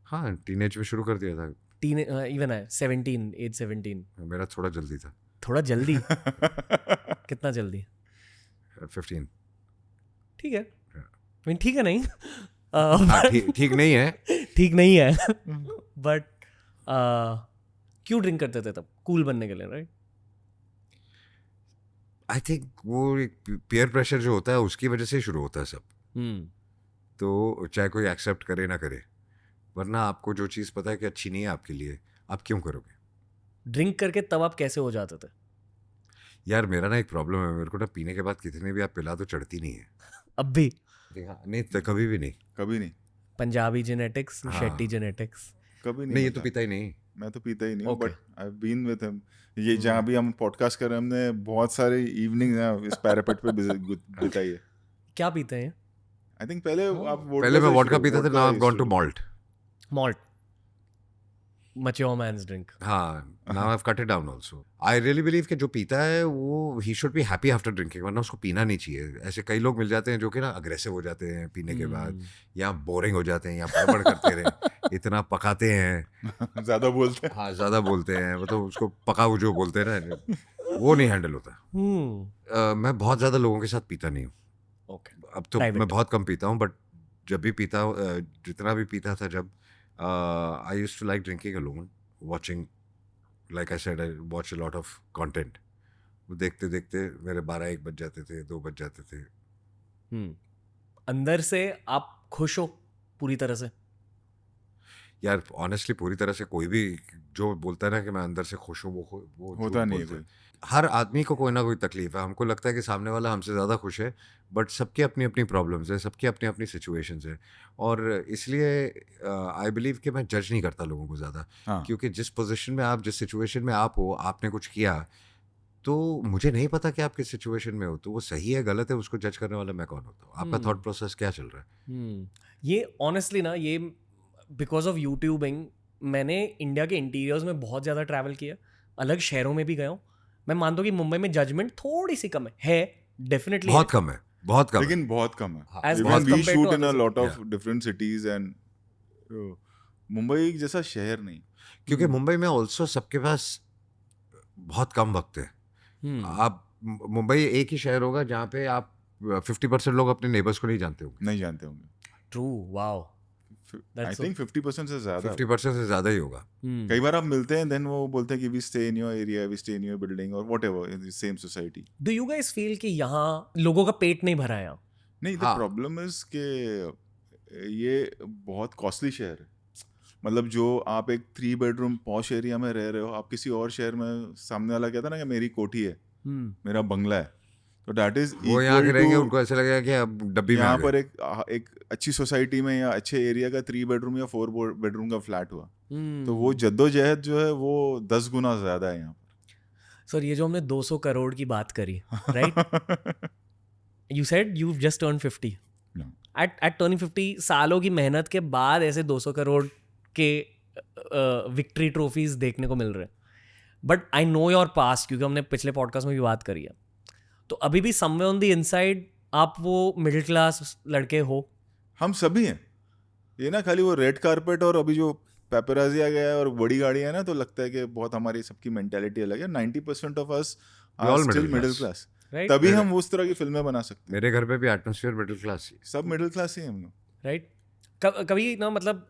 हाँ, टीनेज में शुरू कर दिया था. इवन है 17, एज 17. मेरा थोड़ा जल्दी था. थोड़ा जल्दी? कितना जल्दी? 15. ठीक है. I mean, ठीक है नहीं. हाँ, ठीक नहीं है. ठीक नहीं है. बट क्यों ड्रिंक करते थे तब? कूल बनने के लिए, राइट? आई थिंक वो पीयर प्रेशर जो होता है उसकी वजह से शुरू होता है सब. तो चाहे कोई एक्सेप्ट करे ना करे, वरना आपको जो चीज़ पता है कि अच्छी नहीं है आपके लिए, आप क्यों करोगे? ड्रिंक करके तब आप कैसे हो जाते थे? यार मेरा ना एक प्रॉब्लम है, मेरे को ना पीने के बाद कितने भी आप पिला तो चढ़ती नहीं है. अब भी? नहीं तो कभी भी नहीं. कभी नहीं. पंजाबी जेनेटिक्स, हाँ. शेट्टी जेनेटिक्स. कभी नहीं, ये तो होता. पीता ही नहीं. मैं तो पीता ही नहीं हूँ, Okay. But I have been with him. ये जहाँ भी हम पॉडकास्ट कर रहे हैं, हमने बहुत सारे इवनिंग इस पैरापेट पे बिताई है. क्या पीते हैं? आई थिंक पहले आप पहले मैं वोडका पीता था, now I have gone to malt. Malt. Mature man's drink. हाँ, now I have cut it down also. I really believe कि जो पीता है वो ही should be happy after drinking, वरना उसको पीना नहीं चाहिए. ऐसे कई लोग मिल जाते हैं जो कि ना अग्रेसिव हो जाते हैं पीने के बाद, या बोरिंग हो जाते हैं, या बड़बड़ करते रहे, इतना पकाते हैं, ज्यादा बोलते हैं. हाँ ज़्यादा बोलते हैं, मतलब उसको पकाऊ जो बोलते हैं ना, वो नहीं हैंडल होता. मैं बहुत ज़्यादा लोगों के साथ पीता नहीं हूँ. ओके. अब तो Private. मैं बहुत कम पीता हूँ, बट जब भी पीता हूँ, जितना भी पीता था जब, I used to like drinking alone, watching, like I said, I watch a lot of content. वो देखते देखते मेरे 12-1 बज जाते थे, 2 बज जाते थे. अंदर से आप खुश हो पूरी तरह से? यार ऑनेस्टली पूरी तरह से कोई भी जो बोलता है ना कि मैं अंदर से खुश हूँ वो होता झूठ नहीं है बोलता है। हर आदमी को कोई ना कोई तकलीफ है, हमको लगता है कि सामने वाला हमसे ज़्यादा खुश है, बट सबकी अपनी अपनी प्रॉब्लम्स है, सबकी अपनी अपनी सिचुएशंस है। और इसलिए आई बिलीव कि मैं जज नहीं करता लोगों को ज़्यादा, हाँ। क्योंकि जिस पोजीशन में आप, जिस सिचुएशन में आप हो, आपने कुछ किया, तो मुझे नहीं पता कि आप किस सिचुएशन में हो, तो वो सही है गलत है उसको जज करने वाला मैं कौन होता हूँ? आपका थॉट प्रोसेस क्या चल रहा है? ये ऑनेस्टली ना, ये बिकॉज ऑफ यूट्यूबिंग मैंने इंडिया के इंटीरियर्स में बहुत ज़्यादा ट्रैवल किया, अलग शहरों में भी गया हूँ। मैं मानता हूँ कि मुंबई में जजमेंट थोड़ी सी कम है डेफिनेटली बहुत कम है, बहुत कम है। लेकिन बहुत कम है। As Even बहुत we compared shoot to in a others. lot of different cities and Mumbai जैसा शहर नहीं। क्योंकि मुंबई में ऑल्सो सबके पास बहुत कम वक्त है। आप मुंबई एक ही शहर होगा जहाँ पे आप 50% लोग अपने नेबर्स को नहीं जानते होंगे। नहीं जानते होंगे। ट्रू, वाओ, आई थिंक 50% से ज्यादा। 50% से ज़्यादा ही होगा। कई बार आप मिलते हैं, देन वो बोलते हैं कि we stay in your area, we stay in your building और whatever in the same society. Do you guys feel कि यहाँ लोगों का पेट नहीं भरा है यहाँ? नहीं, द हाँ। प्रॉब्लम इज के ये बहुत कॉस्टली शहर है। मतलब जो आप एक 3 बेडरूम पॉश एरिया में रह रहे हो, आप किसी और शहर में, सामने वाला कहता ना कि मेरी कोठी है, मेरा बंगला है, तो दैट इज वो यहाँ के रहेंगे, उनको ऐसा लगेगा कि अब डब्बी में आ यहाँ गए। पर एक अच्छी सोसाइटी में या अच्छे एरिया का 3 बेडरूम या 4 बेडरूम का फ्लैट हुआ, तो वो जद्दोजहद जो है वो 10 गुना ज्यादा है यहाँ पर। सर, ये जो हमने 200 करोड़ की बात करी, right? You said you just turn 50। At turning 50 सालों की मेहनत के बाद ऐसे 200 करोड़ के विक्ट्री ट्रॉफीज देखने को मिल रहे हैं। But I know your past, क्योंकि हमने पिछले पॉडकास्ट में भी बात करी है। तो अभी भी समवेयर ऑन द इनसाइड आप वो मिडिल क्लास लड़के हो। हम सभी हैं। ये ना खाली वो रेड कारपेट और अभी जो पेपराजी आ गया है और बड़ी गाड़ियां है ना, तो लगता है कि बहुत हमारी सबकी मेंटालिटी अलग है। 90% of us all are still middle middle class. Class. Right? तभी हम उस तरह की फिल्में बना सकते हैं। मेरे घर पे भी एटमॉस्फेयर मिडिल क्लास ही। सब मिडिल क्लास ही हैं हम लोग। राइट? कभी ना, मतलब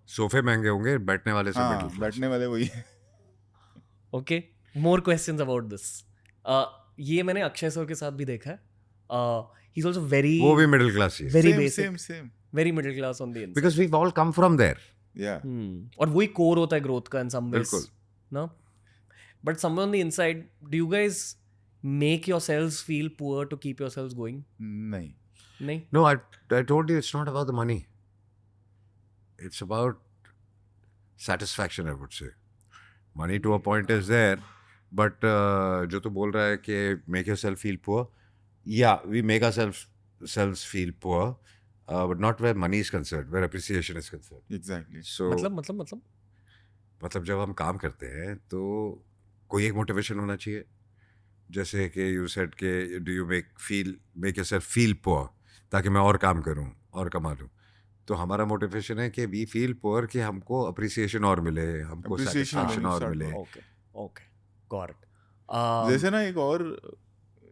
सोफे महंगे होंगे, बैठने वाले सब हाँ, मिडिल बैठने वाले वही हैं। Okay, more questions about this. ये मैंने अक्षय सर के साथ भी देखा है। ही इज आल्सो वेरी, वो भी मिडिल क्लास ही है। Very Same, basic, same, same. Very middle class on the inside. Because we all come from there. Yeah. और वही कोर होता है ग्रोथ का इन सम वेज बिल्कुल। ना। But somewhere on the inside, do you guys make yourselves feel poor to keep yourselves going? नहीं। नहीं? No, I told you it's not about the money. It's about satisfaction, I would say. Money to a point is there, but जो तू बोल रहा है कि make yourself feel poor, yeah, we make ourselves feel poor, but not where money is concerned, where appreciation is concerned. Exactly. So मतलब जब हम काम करते हैं तो कोई एक मोटिवेशन होना चाहिए। जैसे कि यू सेड के do you make yourself feel poor, ताकि मैं और काम करूं और कमा लूं। तो हमारा मोटिवेशन है कि वी फील पुअर, कि हमको अप्रिसिएशन और मिले, हमको Appreciation सेटिस्फैक्शन और start मिले। Okay, got it. जैसे ना एक और,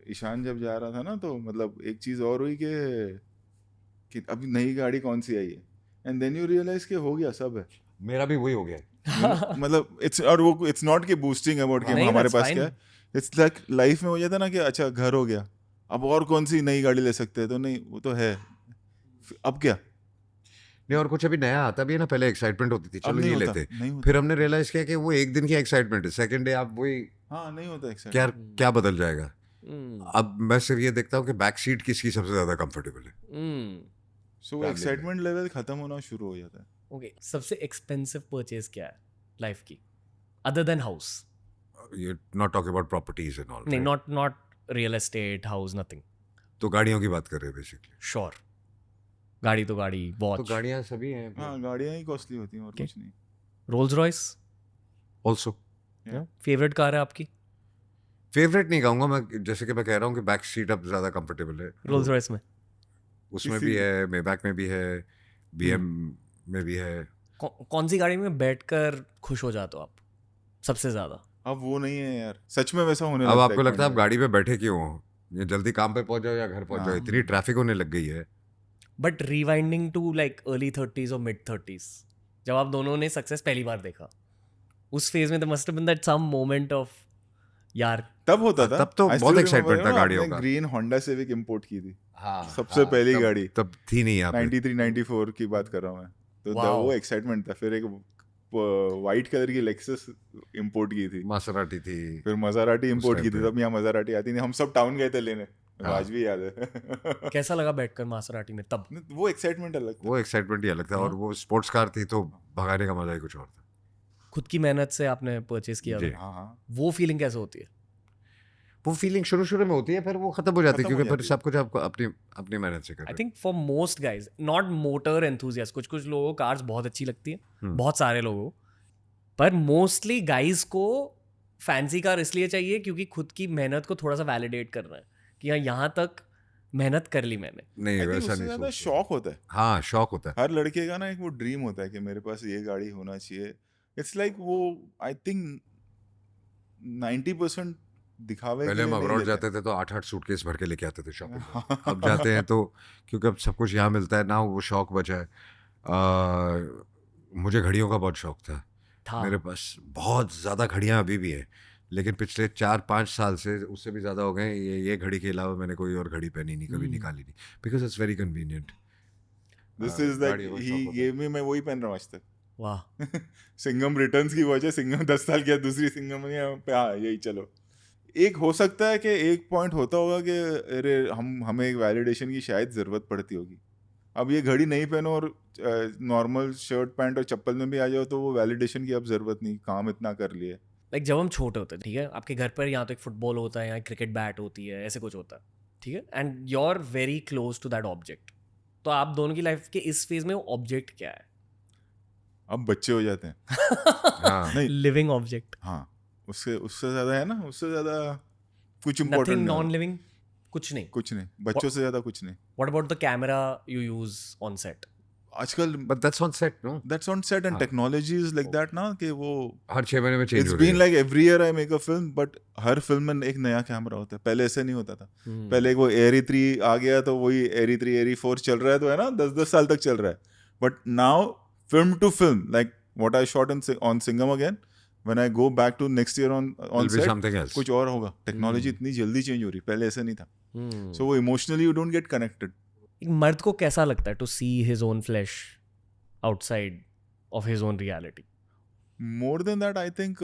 ईशान जब जा रहा था ना, तो मतलब एक चीज और हुई कि अभी नई गाड़ी कौन सी आई है, एंड देन यू रियलाइज कि हो गया, सब है। मेरा भी वही हो गया। मतलब इट्स नॉट कि बूस्टिंग अबाउट कि नहीं, हमारे that's पास fine. क्या है। इट्स लाइक लाइफ में हो जाता ना कि अच्छा घर हो गया, अब और कौन सी नई गाड़ी ले सकते हैं, तो नहीं, वो तो है, अब क्या। नहीं, और कुछ अभी नया आता भी है ना, पहले एक्साइटमेंट होती थी, अब चलो नहीं ये होता, लेते। नहीं होता। फिर हमने रियलाइज किया कि वो एक दिन की एक्साइटमेंट है, सेकंड डे आप वही, हाँ, नहीं होता एक्साइट। क्या बदल जाएगा। अब मैं सिर्फ ये देखता हूँ कि बैक सीट किसकी सबसे ज्यादा कंफर्टेबल है। सो एक्साइटमेंट लेवल खत्म होना शुरू हो जाता है। ओके, सबसे एक्सपेंसिव परचेज क्या है लाइफ की, other than house? You're not talking about properties and all, नहीं, right? Not real estate, house, nothing. तो गाड़ियों की बात कर रहे हैं बेसिकली। श्योर, गाड़ी तो गाड़ी, तो वॉच, गाड़ियां सभी हैं। हाँ, गाड़ियाँ ही कॉस्टली होती हैं और Okay. कुछ नहीं। Rolls Royce also favourite car है आपकी? फेवरेट नहीं कहूंगा मैं, जैसे कि मैं कह रहा हूँ कि बैक सीट अब ज्यादा कंफर्टेबल है। रोल्स रॉयस में उसमें भी है, मेबैक में भी है, बीएम में भी है। कौन सी गाड़ी में बैठकर खुश हो जाते हो आप सबसे ज्यादा? अब वो नहीं है यार, सच में वैसा होने अब लगता आपको है लगता है आप point गाड़ी पे बैठे क्यों हो, ये जल्दी काम पे पहुंच जाओ या घर पहुंच जाओ, हाँ। इतनी ट्रैफिक होने लग गई है। But rewinding to like early 30s और मिड 30s, जब आप दोनों ने सक्सेस पहली बार देखा, उस फेज में must have been that some moment of यार। तब होता था, तब तो I बहुत still excitement remember, था ना, गाड़ियों आपने का। ग्रीन होंडा सिविक इंपोर्ट की थी, हाँ, सबसे पहली गाड़ी। तब थी नहीं यहाँ पे। 93 94 की बात कर रहा हूँ मैं, तो Wow. वो एक्साइटमेंट था। फिर एक वाइट कलर की लेक्सस इंपोर्ट की थी, मासराटी थी। फिर मज़राटी इंपोर्ट time की थी, पे। तब यहाँ मज़राटी आती नहीं, हम सब टाउन गए थे लेने, हाँ। आज भी याद है। कैसा लगा बैठकर मासराटी में तब? वो एक्साइटमेंट अलग था। वो एक्साइटमेंट ही अलग था, और वो स्पोर्ट्स कार थी तो भगाने का मजा ही कुछ और था। खुद की मेहनत से आपने परचेज किया जी। था, हाँ हाँ, वो फीलिंग कैसे होती है? वो फीलिंग शुरू शुरू में होती है, फिर वो खत्म हो जाती है, खत्म हो क्योंकि फिर जाती है। सब कुछ आपको अपनी अपनी मेहनत से कर आई रहे think for most guys, not motor enthusiast, कुछ कुछ लोगों को कार्स बहुत अच्छी लगती है, बहुत सारे लोगों को, पर मोस्टली गाइज को फैंसी कार इसलिए चाहिए क्योंकि खुद की मेहनत को थोड़ा सा वैलिडेट करना है कि हाँ यहाँ तक मेहनत कर ली मैंने। नहीं, आई थिंक वैसा उससे नहीं ज्यादा सोचते। शौक होता है, हाँ, शौक होता है। हर लड़के का ना एक वो ड्रीम होता है कि मेरे पास ये गाड़ी होना चाहिए। इट्स लाइक वो आई थिंक 90% दिखावे पहले के हम लिए नहीं अब्रॉड लेते जाते थे तो 8-8 सूटकेस भर के लेके आते थे शॉपिंग में। हैं। अब जाते हैं तो क्योंकि अब सब कुछ यहाँ मिलता है ना, वो शौक बचा है। मुझे घड़ियों का बहुत शौक था। मेरे पास बहुत ज़्यादा घड़ियाँ अभी भी हैं, लेकिन पिछले 4-5 साल से उससे भी ज़्यादा हो गए। ये घड़ी के अलावा मैंने कोई और घड़ी पहनी नहीं, कभी निकाली नहीं, because it's very convenient. This is like he gave me, मैं वही पहन रहा हूँ आज तक। वाह। सिंघम रिटर्न्स की वजह, सिंघम 10 साल किया, दूसरी सिंघम पे, हाँ यही चलो। एक हो सकता है कि एक पॉइंट होता होगा कि अरे हमें एक वैलिडेशन की शायद ज़रूरत पड़ती होगी। अब ये घड़ी नहीं पहनो और नॉर्मल शर्ट पैंट और चप्पल में भी आ जाओ तो वो वैलिडेशन की अब ज़रूरत नहीं, काम इतना कर लिए। लाइक जब हम छोटे होते हैं, ठीक है, आपके घर पर यहाँ तो एक फुटबॉल होता है, यहाँ क्रिकेट बैट होती है, ऐसे कुछ होता है, ठीक है, and you are very close to that object. तो आप दोनों की लाइफ के इस फेज में वो ऑब्जेक्ट क्या है? अब बच्चे हो जाते हैं। हाँ, नहीं, लिविंग ऑब्जेक्ट, हाँ, उससे उससे ज़्यादा है ना, उससे ज़्यादा कुछ नथिंग इम्पोर्टेंट नॉन नहीं, लिविंग, कुछ नहीं। कुछ नहीं, बच्चों से ज़्यादा कुछ नहीं what about the camera you use on set? आजकल। But that's on set, no? That's on set and technology is like that ना, कि वो हर 6 महीने में चेंज इट्स हो रही बीन है। Like every year I make a film, but her film में एक नया कैमरा होता है। पहले ऐसे नहीं होता था। पहले वो एरी 3 आ गया तो वही एरी 3 एरी 4 चल रहा है, तो है ना, 10-10 साल तक चल रहा है। But now film to film, like what I shot on Singham again, when I go back to next year on Will be set, something else. कुछ और होगा। टेक्नोलॉजी इतनी जल्दी चेंज हो रही, पहले ऐसे नहीं था। सो वो emotionally you don't get connected. एक मर्द को कैसा लगता है to see his own flesh outside of his own reality? More than that, I think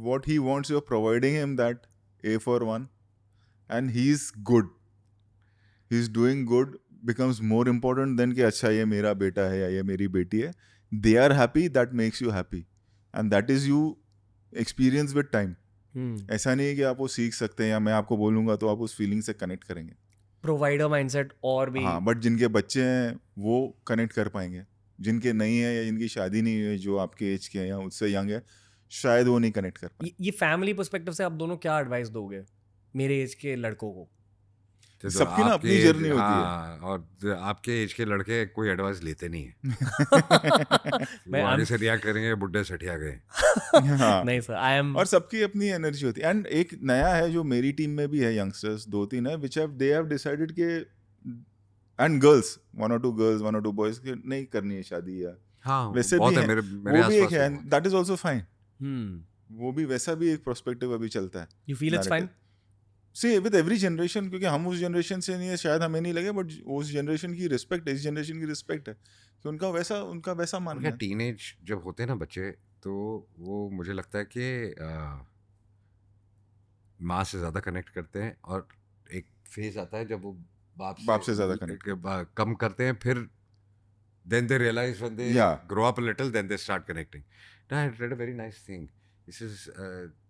what he wants, you're providing him that A for one, and he's good. He's doing good becomes more important than कि अच्छा ये मेरा बेटा है या ये मेरी बेटी है. They are happy, that makes you happy, and that is you experience with time. ऐसा नहीं है कि आप वो सीख सकते हैं या मैं आपको बोलूँगा तो आप उस फीलिंग से कनेक्ट करेंगे. प्रोवाइडर माइंडसेट और भी। हाँ, बट जिनके बच्चे हैं वो कनेक्ट कर पाएंगे, जिनके नहीं है या जिनकी शादी नहीं है, जो आपके एज के हैं या उससे यंग है, शायद वो नहीं कनेक्ट कर पाए। ये फैमिली पर्सपेक्टिव से आप दोनों क्या एडवाइस दोगे मेरे एज के लड़कों को? तो सबकी ना आपके अपनी जर्नी होती है। हाँ, और आपके एज के लड़के कोई एडवाइस लेते नहीं है। मैं वो आगे से रिएक्ट करेंगे, बुड्ढे सठिया गए। हाँ, नहीं सर, आई एम। और सबकी अपनी एनर्जी होती है। एंड एक नया है जो मेरी टीम में भी है, यंगस्टर्स 2-3 है, which have they have decided के, and girls 1 or 2 girls 1 or 2 boys के नहीं करनी है शादी, या हाँ, वैसे बहुत भी है है, मेरे वो भी एक आसपास है, भी बहुत। That is also fine. You वो भी वैसा भी एक प्रोस्पेक्टिव अभी चलता है। Feel it's fine? See with every generation, क्योंकि हम उस जनरेशन से नहीं है, शायद हमें नहीं लगे, बट उस जनरेशन की रिस्पेक्ट है, इस जनरेशन की रिस्पेक्ट है कि उनका वैसा मानना है। टीनेज जब होते हैं ना बच्चे, तो वो मुझे लगता है कि माँ से ज़्यादा कनेक्ट करते हैं, और एक फेज आता है जब वो बाप से ज़्यादा connect कम करते हैं, फिर then they realize when they Yeah. grow up a little, then they start connecting. Now, I read a very nice thing. This is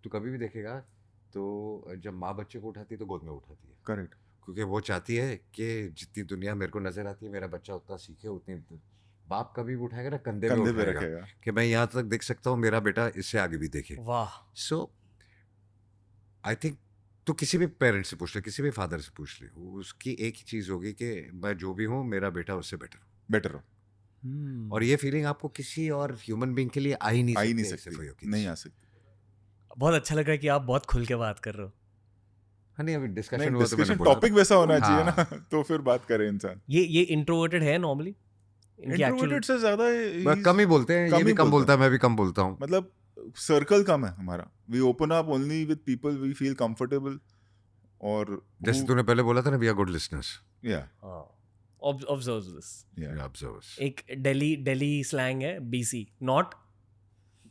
तू कभी भी देखेगा तो जब माँ बच्चे को उठाती है तो गोद में उठाती है, करेक्ट, क्योंकि वो चाहती है कि जितनी दुनिया मेरे को नजर आती है, मेरा बच्चा उतना सीखे, उतनी बाप कभी भी उठाएगा ना, कंधे पे कंधे पे उठाएगा रखेगा। कि मैं यहाँ तक देख सकता हूँ, मेरा बेटा इससे आगे भी देखे। वाह। सो आई थिंक तो किसी भी पेरेंट्स से पूछ ले, किसी भी फादर से पूछ ले, उसकी एक ही चीज़ होगी कि मैं जो भी हूँ, मेरा बेटा उससे बेटर हो। और ये फीलिंग आपको किसी और ह्यूमन बीइंग के लिए आ ही नहीं सकती, नहीं आ सकती। बहुत अच्छा लग रहा है कि आप बहुत खुल के बात कर रहे हो। हाँ, नहीं, अभी नहीं, डिस्कशन हुआ तो मैंने डिस्कशन बोला टॉपिक वैसा होना चाहिए हाँ। ना, तो फिर बात करे इंसान। ये इंट्रोवर्टेड है नॉर्मली? इंट्रोवर्टेड से ज्यादा कम ही बोलते हैं, ये भी कम बोलता है, मैं भी कम बोलता हूँ। मतलब सर्कल कम है हमारा। We open up only with people we feel comfortable, और जैसे तूने पहले बोला था ना, वी आर गुड लिसनर्स। या ऑब्जर्व दिस. Yeah. Observers. एक दिल्ली स्लैंग है BC, नॉट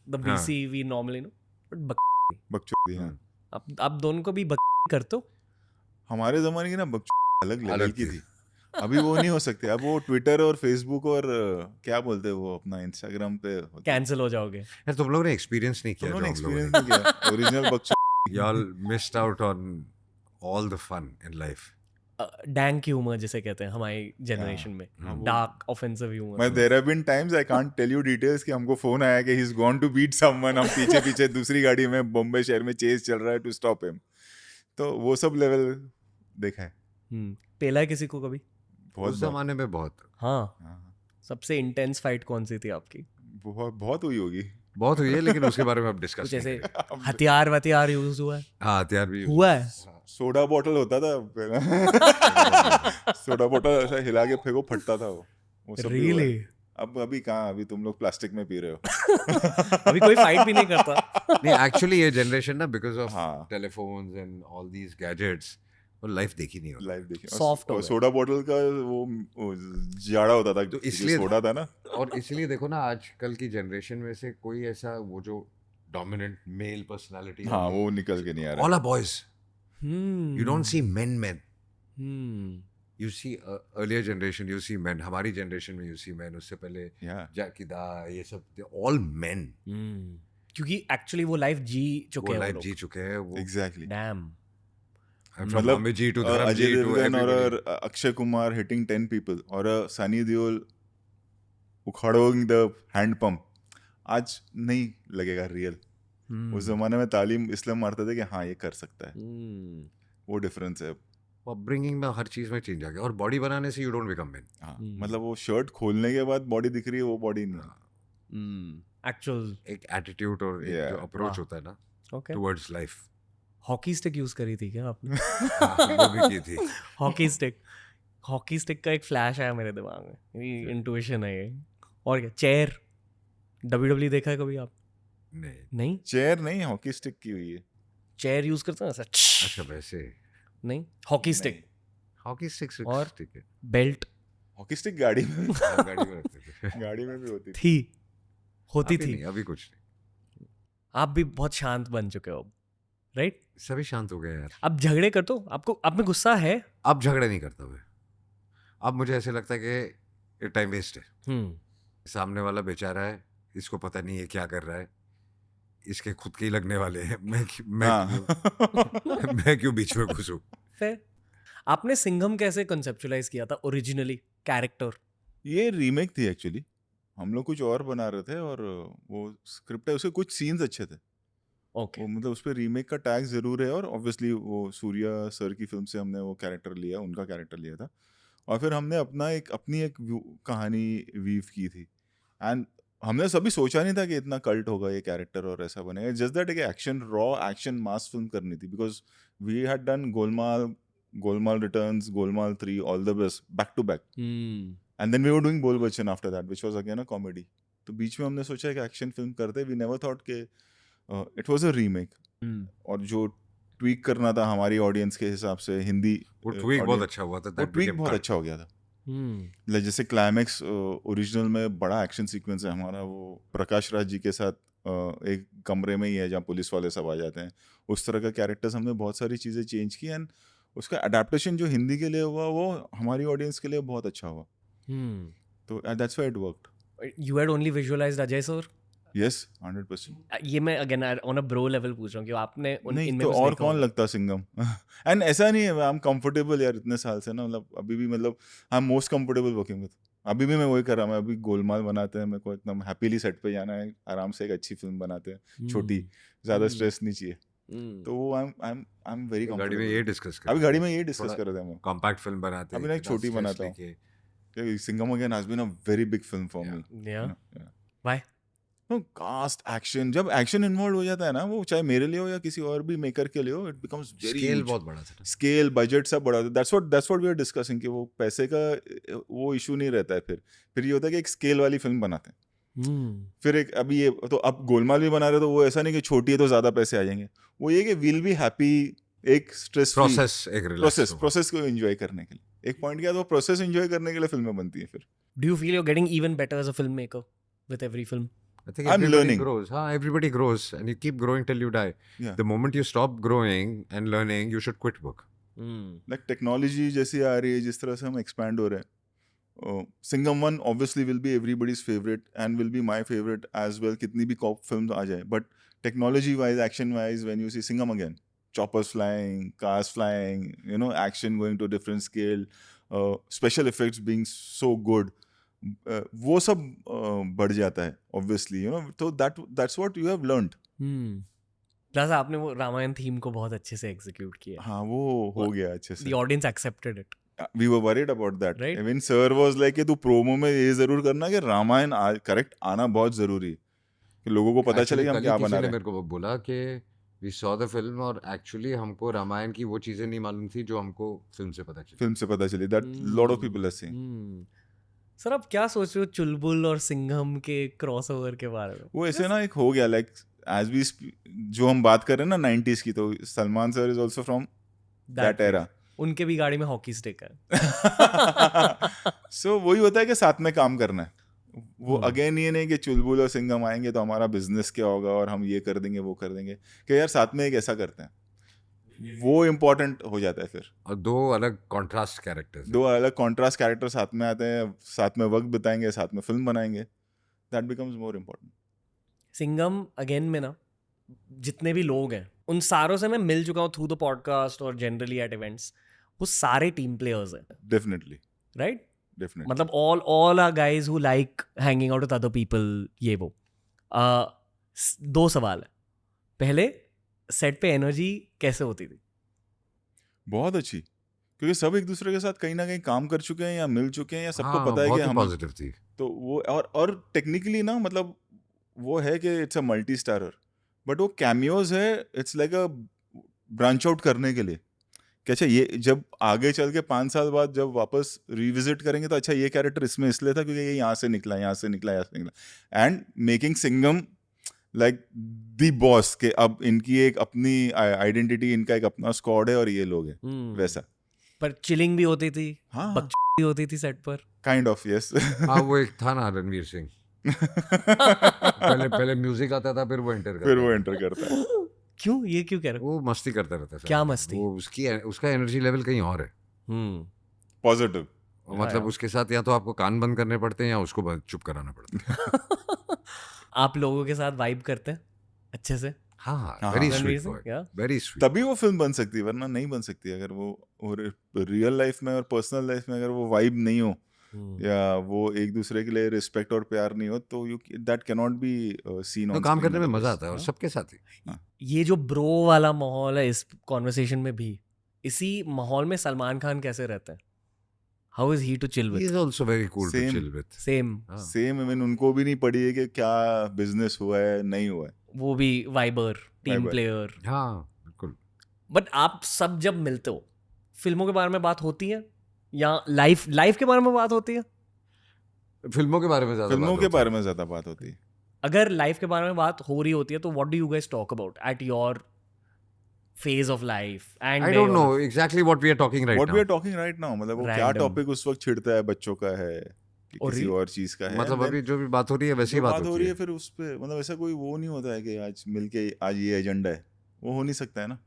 द हाँ. BC we normally know, but बकचोदी, हाँ. आप दोनों को भी करते हो. हमारे जमाने की ना बकचोदी अलग लेवल अलग की थी. थी. अभी वो नहीं हो सकते. अब वो ट्विटर और फेसबुक और क्या बोलते हैं वो अपना इंस्टाग्राम पे होते. कैंसिल हो जाओगे. यार तुम लोगों ने एक्सपीरियंस नहीं किया तुम जो लोगों ने हम लोगों एक्सपीरियंस नहीं किया ओरिजिनल बकचोदी. ने. Y'all missed out on all the fun in life. Dank humour जिसे कहते हैं हमारी जनरेशन में, डार्क ऑफेंसिव ह्यूमर. मैं there have been times I can't tell you details कि हमको फोन आया कि he is gone to beat someone. हम पीछे पीछे दूसरी गाड़ी में बॉम्बे शहर में चेज चल रहा है टू स्टॉप हिम. तो वो सब लेवल देखा है. पेला है किसी को कभी? बहुत उस जमाने में बहुत हाँ. सबसे इंटेंस फाइट कौन सी थी आपकी? बहुत हुई होगी. बहुत हुई है, लेकिन उसके बारे में अब डिस्कस कुछ ऐसे हथियार यूज हुआ है? हाँ, हथियार भी हुआ है. सोडा बॉटल होता था. सोडा बॉटल ऐसा हिला के फेंको, फटता था वो सब भी हुआ है. Really? अब अभी कहाँ, अभी तुम लोग प्लास्टिक में पी रहे हो. अभी कोई फाइट भी नहीं करता. नहीं, एक्चुअली ये जनरेशन ना बिकॉज ऑफ हाँ. Telephones and all these gadgets वो लाइफ देखी नहीं होती. लाइव देखिए. Soft हो और गया. सोडा बॉटल का वो जाड़ा होता था तो तो इसलिए- सोडा था ना. और इसलिए देखो ना, आजकल की जनरेशन में से कोई ऐसा वो जो डोमिनेंट मेल पर्सनालिटी, हाँ, वो निकल के नहीं आ रहा. All are boys. You don't see men. You see earlier generation, you see men. हमारी generation में you see men. उससे पहले Yeah. जैकी दा, ये सब all men. क्योंकि एक्चुअली वो लाइफ जी चुके वो हैं. लाइफ जी चुके हैं. वो Exactly. डैम. from मतलब अमित जी to धर्म अजय जी to देवगन और everybody. Akshay Kumar hitting 10 people और सनी देओल उखाड़ोइंग द हैंड पंप आज नहीं लगेगा रियल. उस जमाने में तालीम इसलिए मारते थे कि हाँ ये कर सकता है. वो डिफरेंस है. अपब्रिंगिंग में हर चीज में चेंज आ गया. और बॉडी बनाने से यू डोंट बिकम मैन. हाँ, मतलब वो शर्ट खोलने के बाद बॉडी दिख रही है, वो बॉडी नहीं. एक्चुअल एक एटीट्यूड और एक Yeah. जो अप्रोच होता है ना okay. Towards life, hockey stick use करी थी क्या आपने? वो भी की थी. हॉकी स्टिक का एक फ्लैश आया मेरे दिमाग में. मेरी इंट्यूशन है ये. और क्या? चेयर WWE देखा है कभी आप? नहीं. चेयर नहीं, हॉकी स्टिक की हुई है. चेयर यूज करते हैं ऐसा. अच्छा वैसे नहीं, हॉकी स्टिक. हॉकी स्टिक और? ठीक है. बेल्ट हॉकी स्टिक गाड़ी में हाँ, गाड़ी में रखते थे. गाड़ी में भी होती थी. होती अभी थी. नहीं, अभी कुछ नहीं. आप भी बहुत शांत बन चुके हो अब, राइट? सभी शांत हो गए यार. अब झगड़े कर तो आपको आप में गुस्सा है? अब झगड़े नहीं करता मैं. अब मुझे ऐसे लगता है कि ये टाइम वेस्ट है. सामने वाला बेचारा है, इसको पता नहीं है क्या कर रहा है, इसके खुद के ही लगने वाले हैं. मैं क्यों बीच में घुसूं. फिर आपने सिंघम कैसे कंसेप्चुअलाइज किया था ओरिजिनली कैरेक्टर? ये रीमेक थी एक्चुअली. हम लोग कुछ और बना रहे थे और वो स्क्रिप्ट है, उसके कुछ सीन्स अच्छे थे. ओके. वो मतलब उस पर रीमेक का टैग जरूर है. और ऑब्वियसली वो सूर्या सर की फिल्म से हमने वो कैरेक्टर लिया, उनका कैरेक्टर लिया था. और फिर हमने अपनी एक कहानी वीव की थी. एंड हमने सभी सोचा नहीं था कि इतना कल्ट होगा ये कैरेक्टर और ऐसा बनेगा. जस्ट दैट एक action, raw action mass film करनी थी. Because we had done Golmaal returns, Golmaal 3, all the best back to back. And then we were doing Bol Bachchan after that, which was again a comedy. तो बीच में हमने सोचा कि एक्शन फिल्म करते. वी नेवर थॉट के इट वाज अ रीमेक. और जो ट्वीक करना था हमारी ऑडियंस के हिसाब से, हिंदी वो ट्वीक बहुत अच्छा हुआ था. वो ट्वीक बहुत अच्छा हो गया था. जैसे क्लाइमैक्स ओरिजिनल में बड़ा एक्शन सीक्वेंस है हमारा, वो प्रकाश राज जी के साथ एक कमरे में ही है जहाँ पुलिस वाले सब आ जाते हैं. उस तरह का कैरेक्टर्स हमने बहुत सारी चीज़ें चेंज की. एंड उसका अडेप्टेशन जो हिंदी के लिए हुआ वो हमारी ऑडियंस के लिए बहुत अच्छा हुआ. तो that's why it worked. You had only visualised Ajay sir? Yes, 100%. ये मैं again on a bro level पूछ रहा हूँ कि आपने नहीं इनमें तो कुछ और देखा कौन हो? लगता सिंघम. एंड ऐसा नहीं है, आई एम कंफर्टेबल यार इतने साल से ना. मतलब अभी भी मतलब I am most comfortable working with. अभी भी मैं वही कर रहा हूँ. मैं अभी गोलमाल बनाते हैं, मेरे को एकदम हैप्पीली सेट पे जाना है, आराम से एक अच्छी फिल्म बनाते हैं, छोटी, ज़्यादा स्ट्रेस नहीं चाहिए. तो वो आई एम वेरी गाड़ी में कंफर्टेबल. ये डिस्कस कर अभी गाड़ी में ये डिस्कस कर रहे थे हम. कॉम्पैक्ट फिल्म बनाते अभी मैं एक छोटी बनाता हूँ. Singham again has been a very big film for me. Why? Cast action, जब एक्शन इन्वॉल्व हो जाता है ना, वो चाहे मेरे लिए हो या किसी और भी मेकर के लिए हो, इट बिकम्स वेरी स्केल बहुत बड़ा था. स्केल, बजट सब बड़ा. That's what we are discussing कि वो पैसे का वो इशू नहीं रहता है. फिर ये होता है कि एक स्केल वाली फिल्म बनाते हैं. फिर एक अभी ये तो अब गोलमाल भी बना रहे, तो वो ऐसा नहीं कि छोटी है तो ज्यादा पैसे आ जाएंगे. वो ये कि विल बी हैप्पी, एक स्ट्रेस प्रोसेस, एक प्रोसेस को एंजॉय करने के लिए. एक पॉइंट के बाद वो प्रोसेस एंजॉय करने के लिए फिल्में बनती हैं फिर. Do you feel you're getting even better as a filmmaker with every film? I think I'm everybody learning. grows. Everybody grows, and you keep growing till you die. Yeah. The moment you stop growing and learning, you should quit work. Like technology जैसी आ रही है, जिस तरह से हम expand हो रहे हैं, Singham 1 obviously will be everybody's favorite and will be my favorite as well. कितनी भी कॉप फिल्म आ जाए, but technology wise, action wise, when you see Singham again, choppers flying, cars flying, action going to a different scale, special effects being so good, वो सब बढ़ जाता है obviously, तो that's what you have learned. Plus आपने वो Ramayan theme को बहुत अच्छे से एग्जीक्यूट किया. हाँ, वो हो गया अच्छे से. The audience accepted it. We were worried about that. Right. I mean, sir was like कि तू प्रोमो में ये जरूर करना कि रामायण करेक्ट आना बहुत जरूरी है, कि लोगों को पता चले कि हम क्या बना रहे हैं. मेरे को बोला कि we saw the film और actually हमको रामायण की वो चीजें नहीं मालूम थी जो हमको फिल्म से पता चली. That lot of people are saying. Sir आप क्या सोच रहे हो चुलबुल और सिंघम के क्रॉसओवर के बारे में? वो ऐसे ना एक हो गया लाइक एज वी जो हम बात कर रहे हैं ना 90s की, तो Salman sir is also from that era. उनके भी गाड़ी में हॉकी स्टिक है. सो वही होता है कि साथ में काम करना है. वो अगेन ये नहीं कि चुलबुल और सिंघम आएंगे तो हमारा बिजनेस क्या होगा और हम ये कर देंगे वो कर देंगे, कि यार साथ में एक ऐसा करते हैं, वो इम्पोर्टेंट हो जाता है फिर. और दो अलग कॉन्ट्रास्ट कैरेक्टर साथ में आते हैं, साथ में वक्त बिताएंगे, साथ में फिल्म बनाएंगे. That becomes more important. Singham again में ना जितने भी लोग हैं उन सारों से मैं मिल चुका हूँ थ्रू द पॉडकास्ट और जनरली एट इवेंट्स. वो सारे टीम प्लेयर्स हैं. डेफिनेटली. राइट. डेफिनेटली. मतलब all are guys who like hanging out with other people. ये वो दो सवाल है. पहले सेट पे एनर्जी कैसे होती थी? बहुत अच्छी, क्योंकि सब एक दूसरे के साथ कहीं ना कहीं काम कर चुके हैं या मिल चुके हैं या सबको पता है कि हम पॉजिटिव थी. तो वो और टेक्निकली ना मतलब वो है कि it's a multi starrer, but वो कैमियोज है, it's like a branch out करने के लिए कि अच्छा ये जब आगे चल के 5 साल बाद जब वापस रिविजिट करेंगे तो अच्छा ये कैरेक्टर इसमें इसलिए था क्योंकि ये यहाँ से निकला and making Singham like the boss के अब इनकी एक अपनी आइडेंटिटी, इनका एक अपना स्क्वाड है और ये लोग हैं वैसा. पर चिलिंग भी होती थी. हाँ, बकचोदी होती थी सेट पर. Kind of yes. हाँ, वो एक था ना रणवीर सिंह. पहले म्यूजिक आता था, फिर वो एंटर करता है. क्यों ये क्यों कह रहे हो? वो मस्ती करता रहता है. क्या मस्ती? वो उसका एनर्जी लेवल कहीं और है. पॉजिटिव. मतलब उसके साथ या तो आपको कान बंद करने पड़ते हैं या उसको चुप कराना पड़ता है. आप लोगों के साथ वाइब करते हैं अच्छे से? हाँ, very sweet boy, very sweet. तभी वो फिल्म बन सकती है, वरना नहीं बन सकती. अगर वो रियल लाइफ में और पर्सनल लाइफ में अगर वो वाइब नहीं हो या वो एक दूसरे के लिए रिस्पेक्ट और प्यार नहीं हो तो that can not be seen on. काम करने में मजा आता है और सबके साथ ही. ये जो ब्रो वाला माहौल है इस कॉन्वर्सेशन में भी, इसी माहौल में सलमान खान कैसे रहते हैं? How is he to chill with? He is also very cool to chill with. Same. I mean उनको भी नहीं पड़ी है कि क्या बिजनेस हुआ है नहीं हुआ है. वो भी वाइबर टीम प्लेयर. हाँ बिल्कुल. बट आप सब जब मिलते हो फिल्मों के बारे में बात होती है या लाइफ के बारे में बात होती है? फिल्मों के बारे में ज्यादा बात होती है. अगर लाइफ के बारे में बात हो रही होती है तो what do you guys talk about at your phase of life? And I don't know exactly what we are talking right now. मतलब वो क्या टॉपिक उस वक्त छिड़ता है, बच्चों का है कि किसी और चीज का है. मतलब अभी जो भी बात हो रही है वैसी ही बात हो रही है. फिर उस पे मतलब ऐसा कोई वो नहीं होता है कि आज मिलके आज ये एजेंडा है, वो हो नहीं सकता है ना.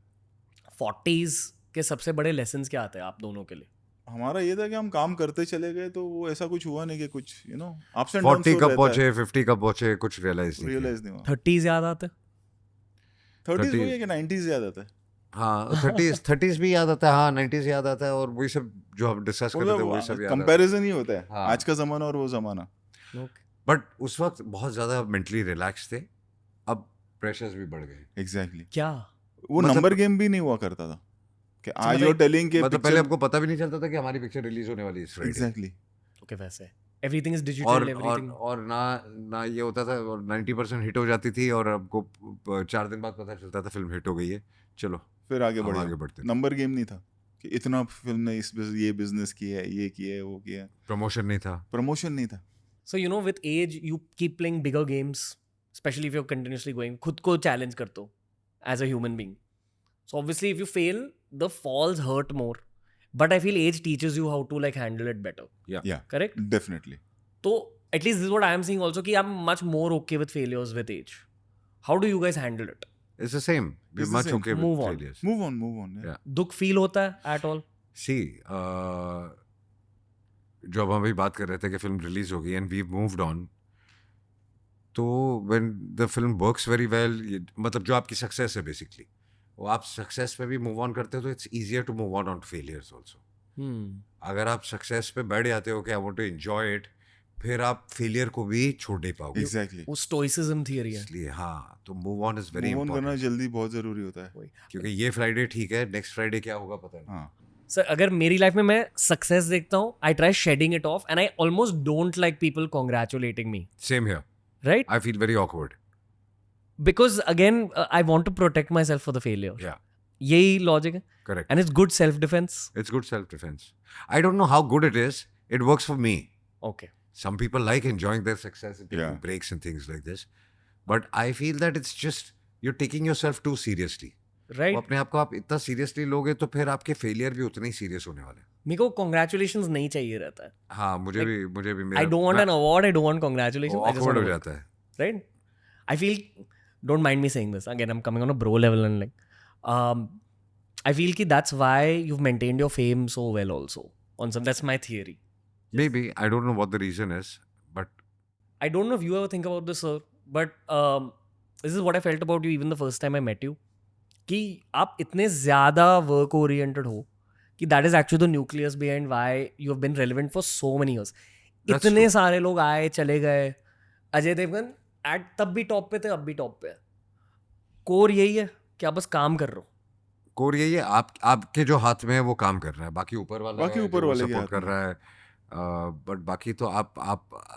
40s के सबसे बड़े लेसन्स क्या आते हैं आप दोनों के लिए? हमारा ये था कि हम काम करते चले गए, तो वो ऐसा कुछ हुआ नहीं कि कुछ अप्स एंड डाउन्स. 40 कब पहुंचे, 50 कब पहुंचे, कुछ रियलाइज नहीं हुआ. 30s याद आते? 30s वही है कि 90s याद आता है. हाँ, 30s भी याद आता है. हाँ, 90s याद आता है. और वही सब जो हम डिस्कस कर रहे थे वही सब याद आता है. कंपैरिजन ही होता है. आज का जमाना और वो जमाना. बट उस वक्त बहुत ज्यादा मेंटली रिलैक्स थे. अब प्रेशर्स भी बढ़ गए. एग्जैक्टली. क्या वो नंबर गेम भी नहीं हुआ करता था कि आज यू आर टेलिंग के मतलब पहले हमको पता भी नहीं चलता था कि हमारी पिक्चर रिलीज होने वाली है. एग्जैक्टली. ओके, वैसे एवरीथिंग इज डिजिटल. एवरीथिंग और ना ये होता था और 90% हिट हो जाती थी और हमको 4 दिन बाद पता चलता था फिल्म हिट हो गई है, चलो फिर आगे बढ़ते. नंबर गेम नहीं था कि इतना फिल्म ने ये बिजनेस किया है, ये किया है, वो किया है. प्रमोशन नहीं था. So you know with age you keep playing bigger games, specially if you are continuously going. खुद को चैलेंज करते हो as a human being. So obviously if you fail the falls hurt more but I feel age teaches you how to like handle it better. Yeah, Correct? definitely. So at least this is what I am seeing also, कि I'm much more okay with failures with age. How do you guys handle it? It's the same. We're It's the much same. okay Move with on. failures. Move on. Yeah. दुख feel होता है at all? See, जो अब हम अभी बात कर रहे थे कि फिल्म रिलीज हो गई एंड वी मूव्ड ऑन, तो when the film works very well, मतलब जो आपकी सक्सेस है बेसिकली, वो आप सक्सेस पे भी मूव ऑन करते हो तो it's easier to move on to failures also. अगर आप सक्सेस पे बैठ जाते हो कि I want to enjoy it, फिर आप फेलियर को भी छोड़ नहीं पाओगे. Exactly. वो stoicism theory है. इसलिए हाँ, तो move on is very Move on करना इंपॉर्टेंट, जल्दी बहुत जरूरी होता है. क्योंकि ये फ्राइडे ठीक है, नेक्स्ट फ्राइडे क्या होगा पता नहीं. हाँ. सर अगर मेरी लाइफ में मैं सक्सेस देखता हूँ, I try shedding it off and I almost don't like people congratulating me, same here, right? I feel very awkward. Because again I want to protect myself for the failure. या यही logic है. Correct. And it's good self defence. It's good self-defense. I don't know how good it is. It works for me. Okay. Some people like enjoying their success and taking Yeah. breaks and things like this. But I feel that it's just, you're taking yourself too seriously. Right. वो अपने आप को आप इतना seriously लोगे तो फिर आपके फेलियर भी उतने ही सीरियस होने वाले हैं. मेरे को कॉन्ग्रेचुलेशंस नहीं चाहिए रहता है. हाँ, मुझे भी I don't want an award, I don't want congratulations. awkward हो जाता है. Right? I feel, don't mind me saying this, again I'm coming on a bro level and like I feel ki that's why you've maintained your fame so well also on some, that's my theory. Maybe, I don't know what the reason is, but I don't know if you ever think about this, sir, but this is what I felt about you even the first time I met you, कि आप इतने ज़्यादा work oriented हो कि that is actually the nucleus behind why you have been relevant for so many years. That's इतने true. सारे लोग आए चले गए. अजय देवगन तब भी टॉप पे थे, अब भी टॉप पे है. कोर यही है कि आप बस काम कर रहे हो. कोर यही है, आपके जो हाथ में है वो काम कर रहा है, बाकी ऊपर वाला सपोर्ट कर रहा है. बट बाकी तो आप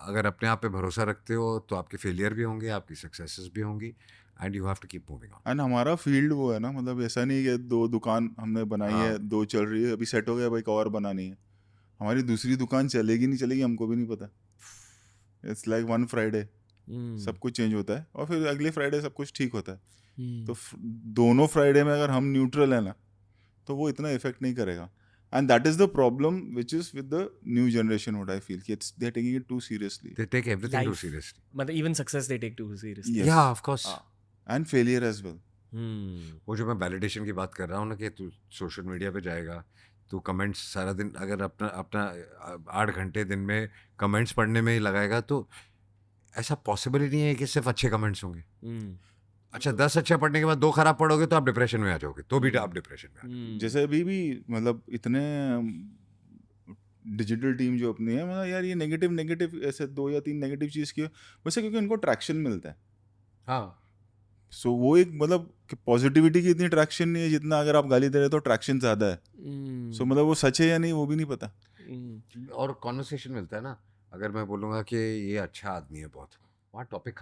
अगर अपने आप पे भरोसा रखते हो तो आपके फेलियर भी होंगे, आपकी सक्सेसेस भी होंगी, and you have to keep moving on. And हमारा फील्ड वो है ना, मतलब ऐसा नहीं कि 2 दुकान हमने बनाई है, 2 चल रही है, अभी सेट हो गया भाई, एक और बनानी है. हमारी दूसरी दुकान चलेगी नहीं चलेगी हमको भी नहीं पता. इट्स लाइक वन फ्राइडे सब कुछ चेंज होता है और फिर अगले फ्राइडे सब कुछ ठीक होता है. तो दोनों फ्राइडे में अगर हम न्यूट्रल है ना तो वो इतना इफेक्ट नहीं करेगा. And that is the problem which is with the new generation. What I feel कि it's they are taking it too seriously. They take everything too Life. Seriously. मतलब even success they take too seriously. Yes. Yeah of course. And failure as well. वो जो मैं validation की बात कर रहा हूँ ना, कि तू सोशल मीडिया पे जाएगा, तू कमेंट्स सारा दिन अगर अपना 8 घंटे दिन में कमेंट्स पढ़ने में ही लगाएगा तो ऐसा पॉसिबल ही नहीं है कि सिर्फ अच्छे कमेंट्स होंगे. अच्छा, 10 अच्छे पढ़ने के बाद 2 खराब पढ़ोगे तो आप डिप्रेशन में आ जाओगे, तो भी आप डिप्रेशन में आ जाओगे. जैसे अभी भी मतलब इतने डिजिटल टीम जो अपनी है, मतलब यार ये नेगेटिव ऐसे 2 या 3 नेगेटिव चीज़ की वैसे, क्योंकि इनको ट्रैक्शन मिलता है. हाँ. सो वो एक मतलब पॉजिटिविटी की इतनी ट्रैक्शन नहीं है जितना अगर आप गाली दे रहे हो तो ट्रैक्शन ज़्यादा है. सो मतलब वो सच है या नहीं वो भी नहीं पता. और कॉन्वर्सेशन मिलता है ना. अगर मैं बोलूँगा कि ये अच्छा आदमी है बहुत, वहाँ टॉपिक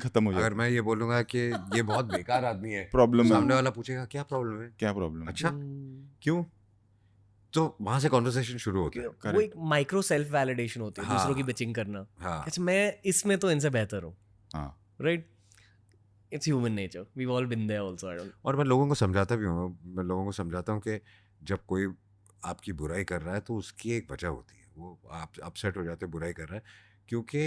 खत्म हो जाए. अगर मैं ये बोलूँगा कि ये बहुत बेकार आदमी है, प्रॉब्लम है. सामने वाला पूछेगा क्या प्रॉब्लम है, क्या प्रॉब्लम है. अच्छा क्यों, तो वहाँ से कॉन्वर्सेशन शुरू होता है. वो एक माइक्रो सेल्फ वैलिडेशन होती है. हाँ. दूसरों की बिचिंग करना. हाँ. अच्छा मैं इसमें तो इनसे बेहतर हूँ. हाँ. Right. It's human nature. We all been there also. I don't. और मैं लोगों को समझाता भी हूँ, मैं लोगों को समझाता हूँ कि जब कोई आपकी बुराई कर रहा है तो उसकी एक वजह होती है. वो आप अपसेट हो जाते हैं बुराई कर रहा है, क्योंकि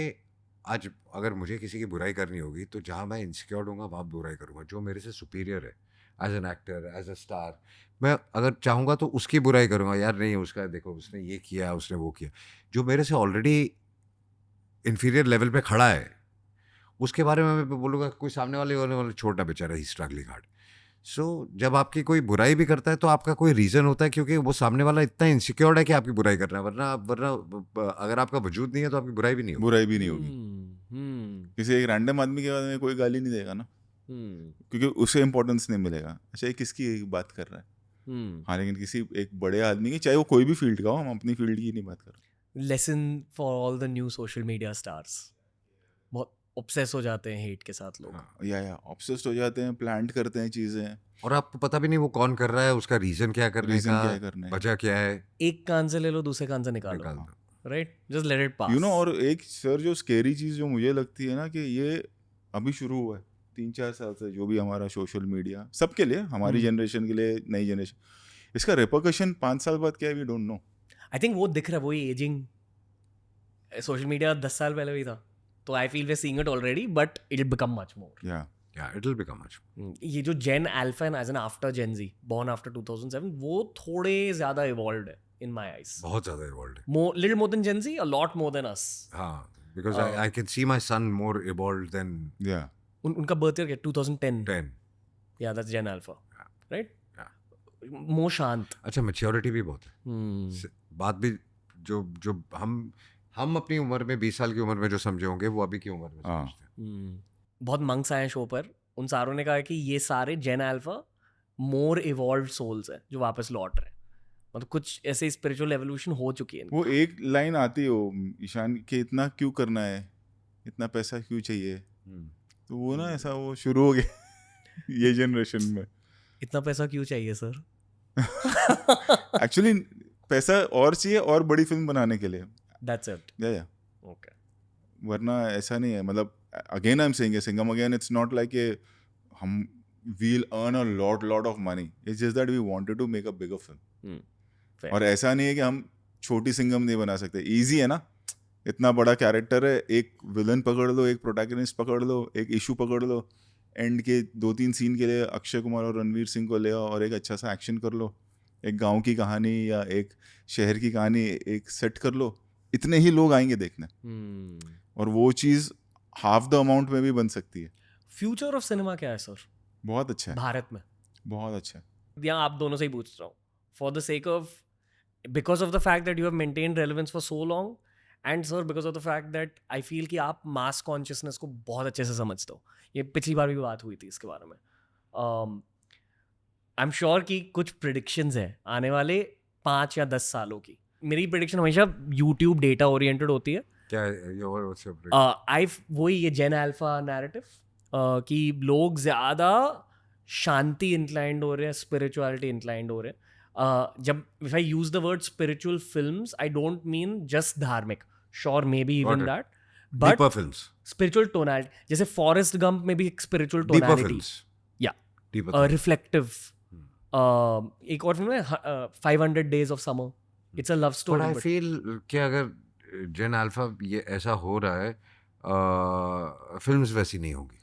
आज अगर मुझे किसी की बुराई करनी होगी तो जहाँ मैं इनसिक्योर होऊंगा वहाँ बुराई करूँगा. जो मेरे से सुपीरियर है as an actor, as a star, मैं अगर चाहूँगा तो उसकी बुराई करूँगा. यार नहीं, उसका देखो उसने ये किया, उसने वो किया. जो मेरे से ऑलरेडी इन्फीरियर लेवल पे खड़ा है उसके बारे में मैं बोलूँगा कोई सामने वाले छोटा बेचारा, ही स्ट्रगलिंग हार्ड. सो जब आपकी कोई बुराई भी करता है तो आपका कोई रीज़न होता है, क्योंकि वो सामने वाला इतना इनसिक्योर्ड है कि आपकी बुराई कर रहा है. वरना अगर आपका वजूद नहीं है तो आपकी बुराई भी नहीं होगी. किसी एक रैंडम आदमी के बारे में कोई गाली नहीं देगा ना, क्योंकि उसे इम्पोर्टेंस नहीं मिलेगा. अच्छा ये किसकी बात कर रहा है. हाँ, लेकिन किसी एक बड़े आदमी की, चाहे वो कोई भी फील्ड का हो, हम अपनी फील्ड की नहीं बात कर रहे. Lesson for all the new social media stars. बहुत ऑब्सेस हो जाते हैं हेट के साथ लोग. या ऑब्सेस्ड हो जाते हैं, प्लांट करते हैं चीजें, और आपको पता भी नहीं वो कौन कर रहा है, उसका रीजन क्या करने का, वजह क्या है. एक कान से ले लो, दूसरे कान से निकाल दो. Right, just let it pass. You know. और एक सर जो स्केरी चीज जो मुझे लगती है ना, कि ये अभी शुरू हुआ है 3-4 साल से, जो भी हमारा सोशल मीडिया सबके लिए, हमारी जनरेशन के लिए, नई जनरेशन, इसका रिपरकशन 5 साल बाद क्या है we don't know. I think वो दिख रहा है, वही एजिंग. सोशल मीडिया 10 साल पहले भी था, तो I feel we seeing it already, but it will become much more. Yeah Yeah, it'll become much. ये जो gen alpha and as an after gen Z, born after 2007, वो थोड़े ज्यादा इवॉल्व्ड है in my eyes. बहुत ज़्यादा evolved है. Little more than Gen Z, a lot more than us. हाँ, because I can see my son more evolved than या उनका birth year क्या 2010? 10. Yeah, that's Gen Alpha, right? Yeah. More शांत. अच्छा, maturity भी बहुत है. बात भी जो हम अपनी उम्र में 20 साल की उम्र में जो समझे होंगे वो अभी की उम्र में समझते हैं. बहुत मंक्स आए शो पर, उन सारों ने कहा कि ये सारे जेन अल्फा मोर इवॉल्व्ड सोल्स हैं जो वापस लौट रहे हैं. मतलब कुछ ऐसे स्पिरिचुअल एवोल्यूशन हो चुकी है. वो एक लाइन आती हो ईशान के, इतना क्यों करना है, इतना पैसा क्यों चाहिए, तो वो ना ऐसा वो शुरू हो गया ये जनरेशन में. इतना पैसा क्यों चाहिए सर? एक्चुअली पैसा और चाहिए और बड़ी फिल्म बनाने के लिए. That's it. या ओके. वरना ऐसा नहीं है. मतलब again I am saying Singham again, it's not like a हम we'll earn a lot of money. It's just that we wanted to make a bigger film. और ऐसा नहीं है कि हम छोटी सिंगम नहीं बना सकते. इजी है ना, इतना बड़ा कैरेक्टर है, एक विलन पकड़ लो, एक प्रोटैगनिस्ट पकड़ लो, एक इशू पकड़ लो, एंड के 2-3 सीन के लिए अक्षय कुमार और रणवीर सिंह को ले आओ और एक अच्छा सा एक्शन कर लो, एक गांव की कहानी या एक शहर की कहानी एक सेट कर लो, इतने ही लोग आएंगे देखने. और वो चीज़ हाफ द अमाउंट में भी बन सकती है. फ्यूचर ऑफ सिनेमा क्या है सर बहुत अच्छा है, भारत में? बहुत अच्छा है. या आप दोनों से ही पूछ रहा हूँ, for the sake of, because of the fact that you have maintained relevance for so long, and sir because of the fact that I feel कि आप मास कॉन्शियसनेस को बहुत अच्छे से समझते हो. ये पिछली बार भी बात हुई थी इसके बारे में. आई एम श्योर कि कुछ प्रिडिक्शंस हैं आने वाले 5 या 10 सालों की. मेरी प्रिडिक्शन हमेशा यूट्यूब डेटा ओरिएंटेड होती है. क्या है वही ये जेन अल्फा नैरेटिव कि लोग ज़्यादा शांति इंक्लाइंड हो रहे हैं, स्पिरिचुअलिटी इंक्लाइंड हो रहे हैं. जब if I use the word spiritual films, I don't mean just धार्मिक, sure may be even that, but Deeper films. Spiritual tonality. जैसे फॉरेस्ट गंप में भी एक स्पिरिचुअल Deeper टोनैलिटी, films. या Deeper films. रिफ्लेक्टिव. एक और फिल्म है 500 Days of Summer. It's a love But story. I feel कि अगर जेन अल्फा ये ऐसा हो रहा है, फिल्म्स वैसी नहीं होगी.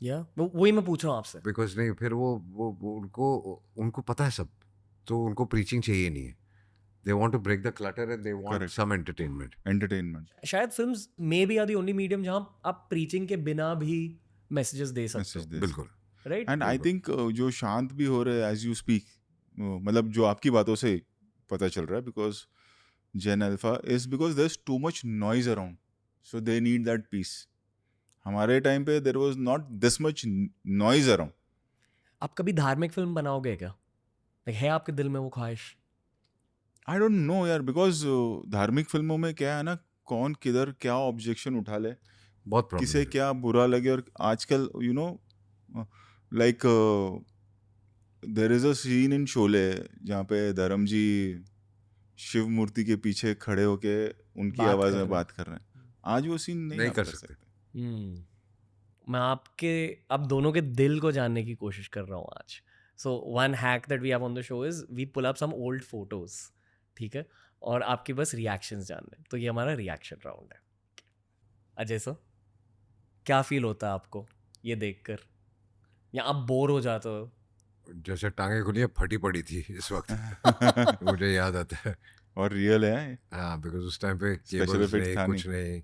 या वही मैं पूछ रहा हूँ आपसे. बिकॉज नहीं, फिर वो उनको पता है सब, तो उनको प्रीचिंग चाहिए नहीं है. They want to break the clutter and they want Correct. Some entertainment. शायद films may be are the only medium जहाँ आप प्रीचिंग के बिना भी मैसेजेस दे सकते हो, बिल्कुल. राइट? एंड आई थिंक जो शांत भी हो रहे हैं एज यू स्पीक, मतलब जो आपकी बातों से पता चल रहा है, because Gen Alpha is because there is too much noise around, so they need that peace. हमारे टाइम पे there was not this much noise around. आप कभी धार्मिक फिल्म बनाओगे क्या? है आपके दिल में वो ख्वाहिश? आई डोंट नो यार, बिकॉज धार्मिक फिल्मों में क्या है ना, कौन किधर क्या ऑब्जेक्शन उठा ले, बहुत प्रॉब्लम किसे क्या बुरा लगे. और आजकल you know like there is a scene in Sholay जहाँ पे धर्म जी शिव मूर्ति के पीछे खड़े होके उनकी बात आवाज कर में रहे बात कर रहे हैं. आज वो सीन नहीं नहीं आप कर सकते. मैं आप दोनों के दिल को जानने की कोशिश कर रहा हूँ आज. So one hack that we have on the show is we pull up some old photos, ठीक है, और आपके बस रिएक्शंस जानने. तो ये हमारा रिएक्शन राउंड है. अजय सर, क्या फील होता है आपको ये देखकर, या आप बोर हो जाते हो? जैसे टांगे खुली फटी पड़ी थी इस वक्त. मुझे याद आता है. और रियल है. हाँ, बिकॉज उस टाइम पे Special केबल्स effects नहीं, था कुछ नहीं.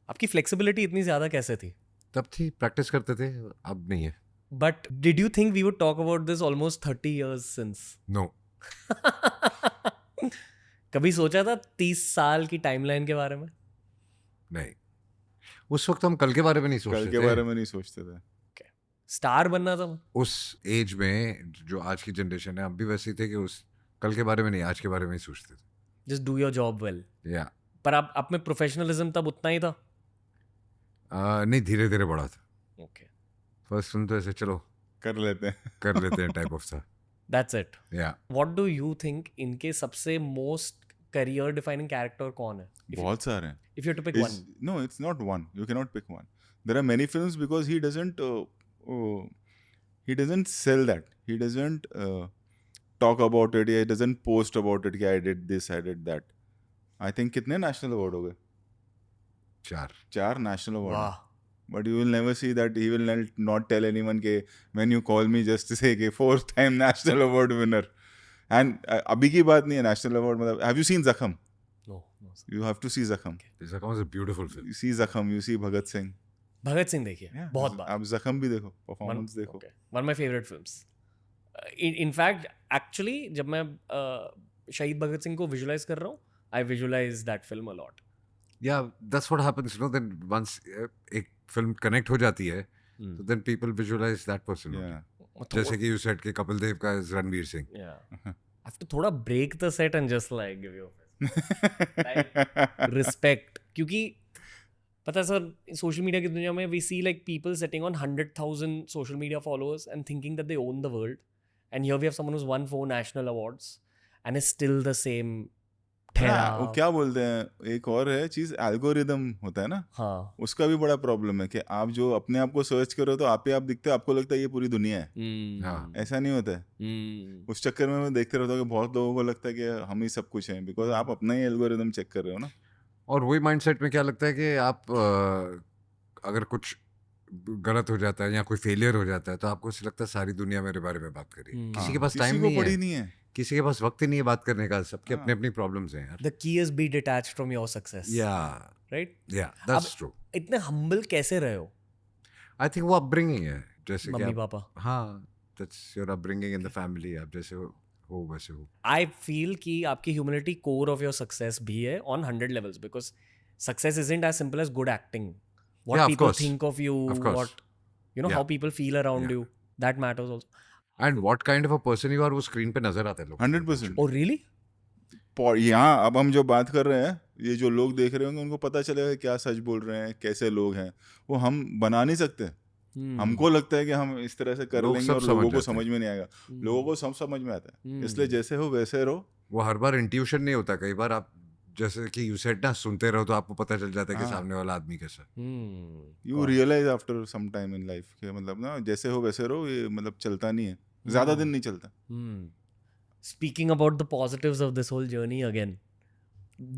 आपकी फ्लेक्सिबिलिटी इतनी ज़्यादा कैसे थी? तब थी, प्रैक्टिस करते थे, अब नहीं है. But did you think we would talk about this almost 30 years since? No. कभी सोचा था 30 साल की टाइमलाइन के बारे में? नहीं, उस वक्त हम कल के बारे में नहीं सोचते कल के बारे में नहीं सोचते थे. स्टार बनना था उस एज में. जो आज की जनरेशन है, अब भी वैसे ही थे कि उस कल के बारे में नहीं, आज के बारे में ही सोचते थे. Just do your job well. या पर आप में प्रोफेशनलिज्म तब उतना ही था? नहीं, धीरे धीरे बढ़ा था. ओके, फर्स्ट फिल्म तो ऐसे चलो कर लेते हैं. कर लेते हैं टाइप ऑफ था. That's it. या व्हाट डू यू थिंक इनके सबसे मोस्ट करियर डिफाइनिंग कैरेक्टर कौन है? बहुत सारे हैं. If you to pick one. No, it's not one. You cannot pick one. There are many films because he doesn't sell that. He doesn't talk about it, he doesn't post about it कि I did this, I did that. I think कितने national award हो गए? 4 national award. वाह. But you will never see that. He will not tell anyone कि when you call me just to say कि 4th time national award winner. And अभी की बात नहीं है national award मतलब. Have you seen Zakham? No. You have to see Zakham. Zakham was a beautiful film. You see Zakham, you see Bhagat Singh. Bhagat Singh देखिए. बहुत बार. आप Zakham भी देखो, performance देखो. Okay. One of my favorite films. In fact, actually, जब मैं शहीद भगत सिंह को visualize कर रहा हूँ, I visualize that film a lot. Yeah, that's what happens, you know. Then once एक film connect हो जाती है, so then people visualize that person. Yeah. जैसे कि you said कि कपिल देव का is Ranveer Singh. Yeah. I have to थोड़ा break the set and just like give you like, respect. क्योंकि पता है सर, सोशल मीडिया की दुनिया में we see like people setting on 100,000 social media followers and thinking that they own the world. And here we have someone who's won 4 national awards and is still the same. वो क्या बोलते हैं, एक और है चीज, एल्गोरिदम होता है ना. हाँ. उसका भी बड़ा प्रॉब्लम है कि आप जो अपने आप को सर्च करो तो आप ही आप दिखते हो, आपको लगता है ये पूरी दुनिया है. हाँ. ऐसा नहीं होता है. उस चक्कर में मैं देखते रहता हूँ कि बहुत लोगों को लगता है कि हम ही सब कुछ हैं, बिकॉज आप अपना ही एल्गोरिदम चेक कर रहे हो ना. और वही माइंडसेट में क्या लगता है कि आप अगर कुछ गलत हो जाता है या कोई फेलियर हो जाता है तो आपको ऐसा लगता है सारी दुनिया मेरे बारे में बात कर रही है. किसी के पास टाइम नहीं है, किसी के पास वक्त ही नहीं है बात करने का. सबके अपने अपनी प्रॉब्लम्स हैं यार. The key is be detached from your success. Yeah. Right? Yeah, that's true. इतने humble कैसे रहे हो? I think वो upbringing है, जैसे कि मम्मी पापा. हाँ, that's your upbringing in the family. आप जैसे हो वैसे हो. I feel कि आपकी humility core of your success भी है on 100 levels, because success isn't as simple as good acting. What Yeah, of people course. think of you, Of course. what you know, Yeah. how people feel around you, that matters also. And what kind of a person you are वो screen पे नजर आता है लोग. 100%. Oh really? यहाँ अब हम जो बात कर रहे हैं, ये जो लोग देख रहे होंगे उनको पता चलेगा क्या सच बोल रहे हैं, कैसे लोग हैं. वो हम बना नहीं सकते. हमको लगता है कि हम इस तरह से कर लेंगे और लोगों को समझ में नहीं आएगा. लोगों को सब समझ में आता है. इसलिए जैसे हो वैसे रहो. वो हर बार इंट्यूशन नहीं होता. कई बार आप जैसे कि यू सेड ना, सुनते रहो तो आपको पता चल जाता है कि सामने वाला आदमी कैसा. You realise after some time in life कि मतलब ना जैसे हो वैसे रहो, ये मतलब चलता नहीं है, ज्यादा दिन नहीं चलता. Speaking about the positives of this whole journey again,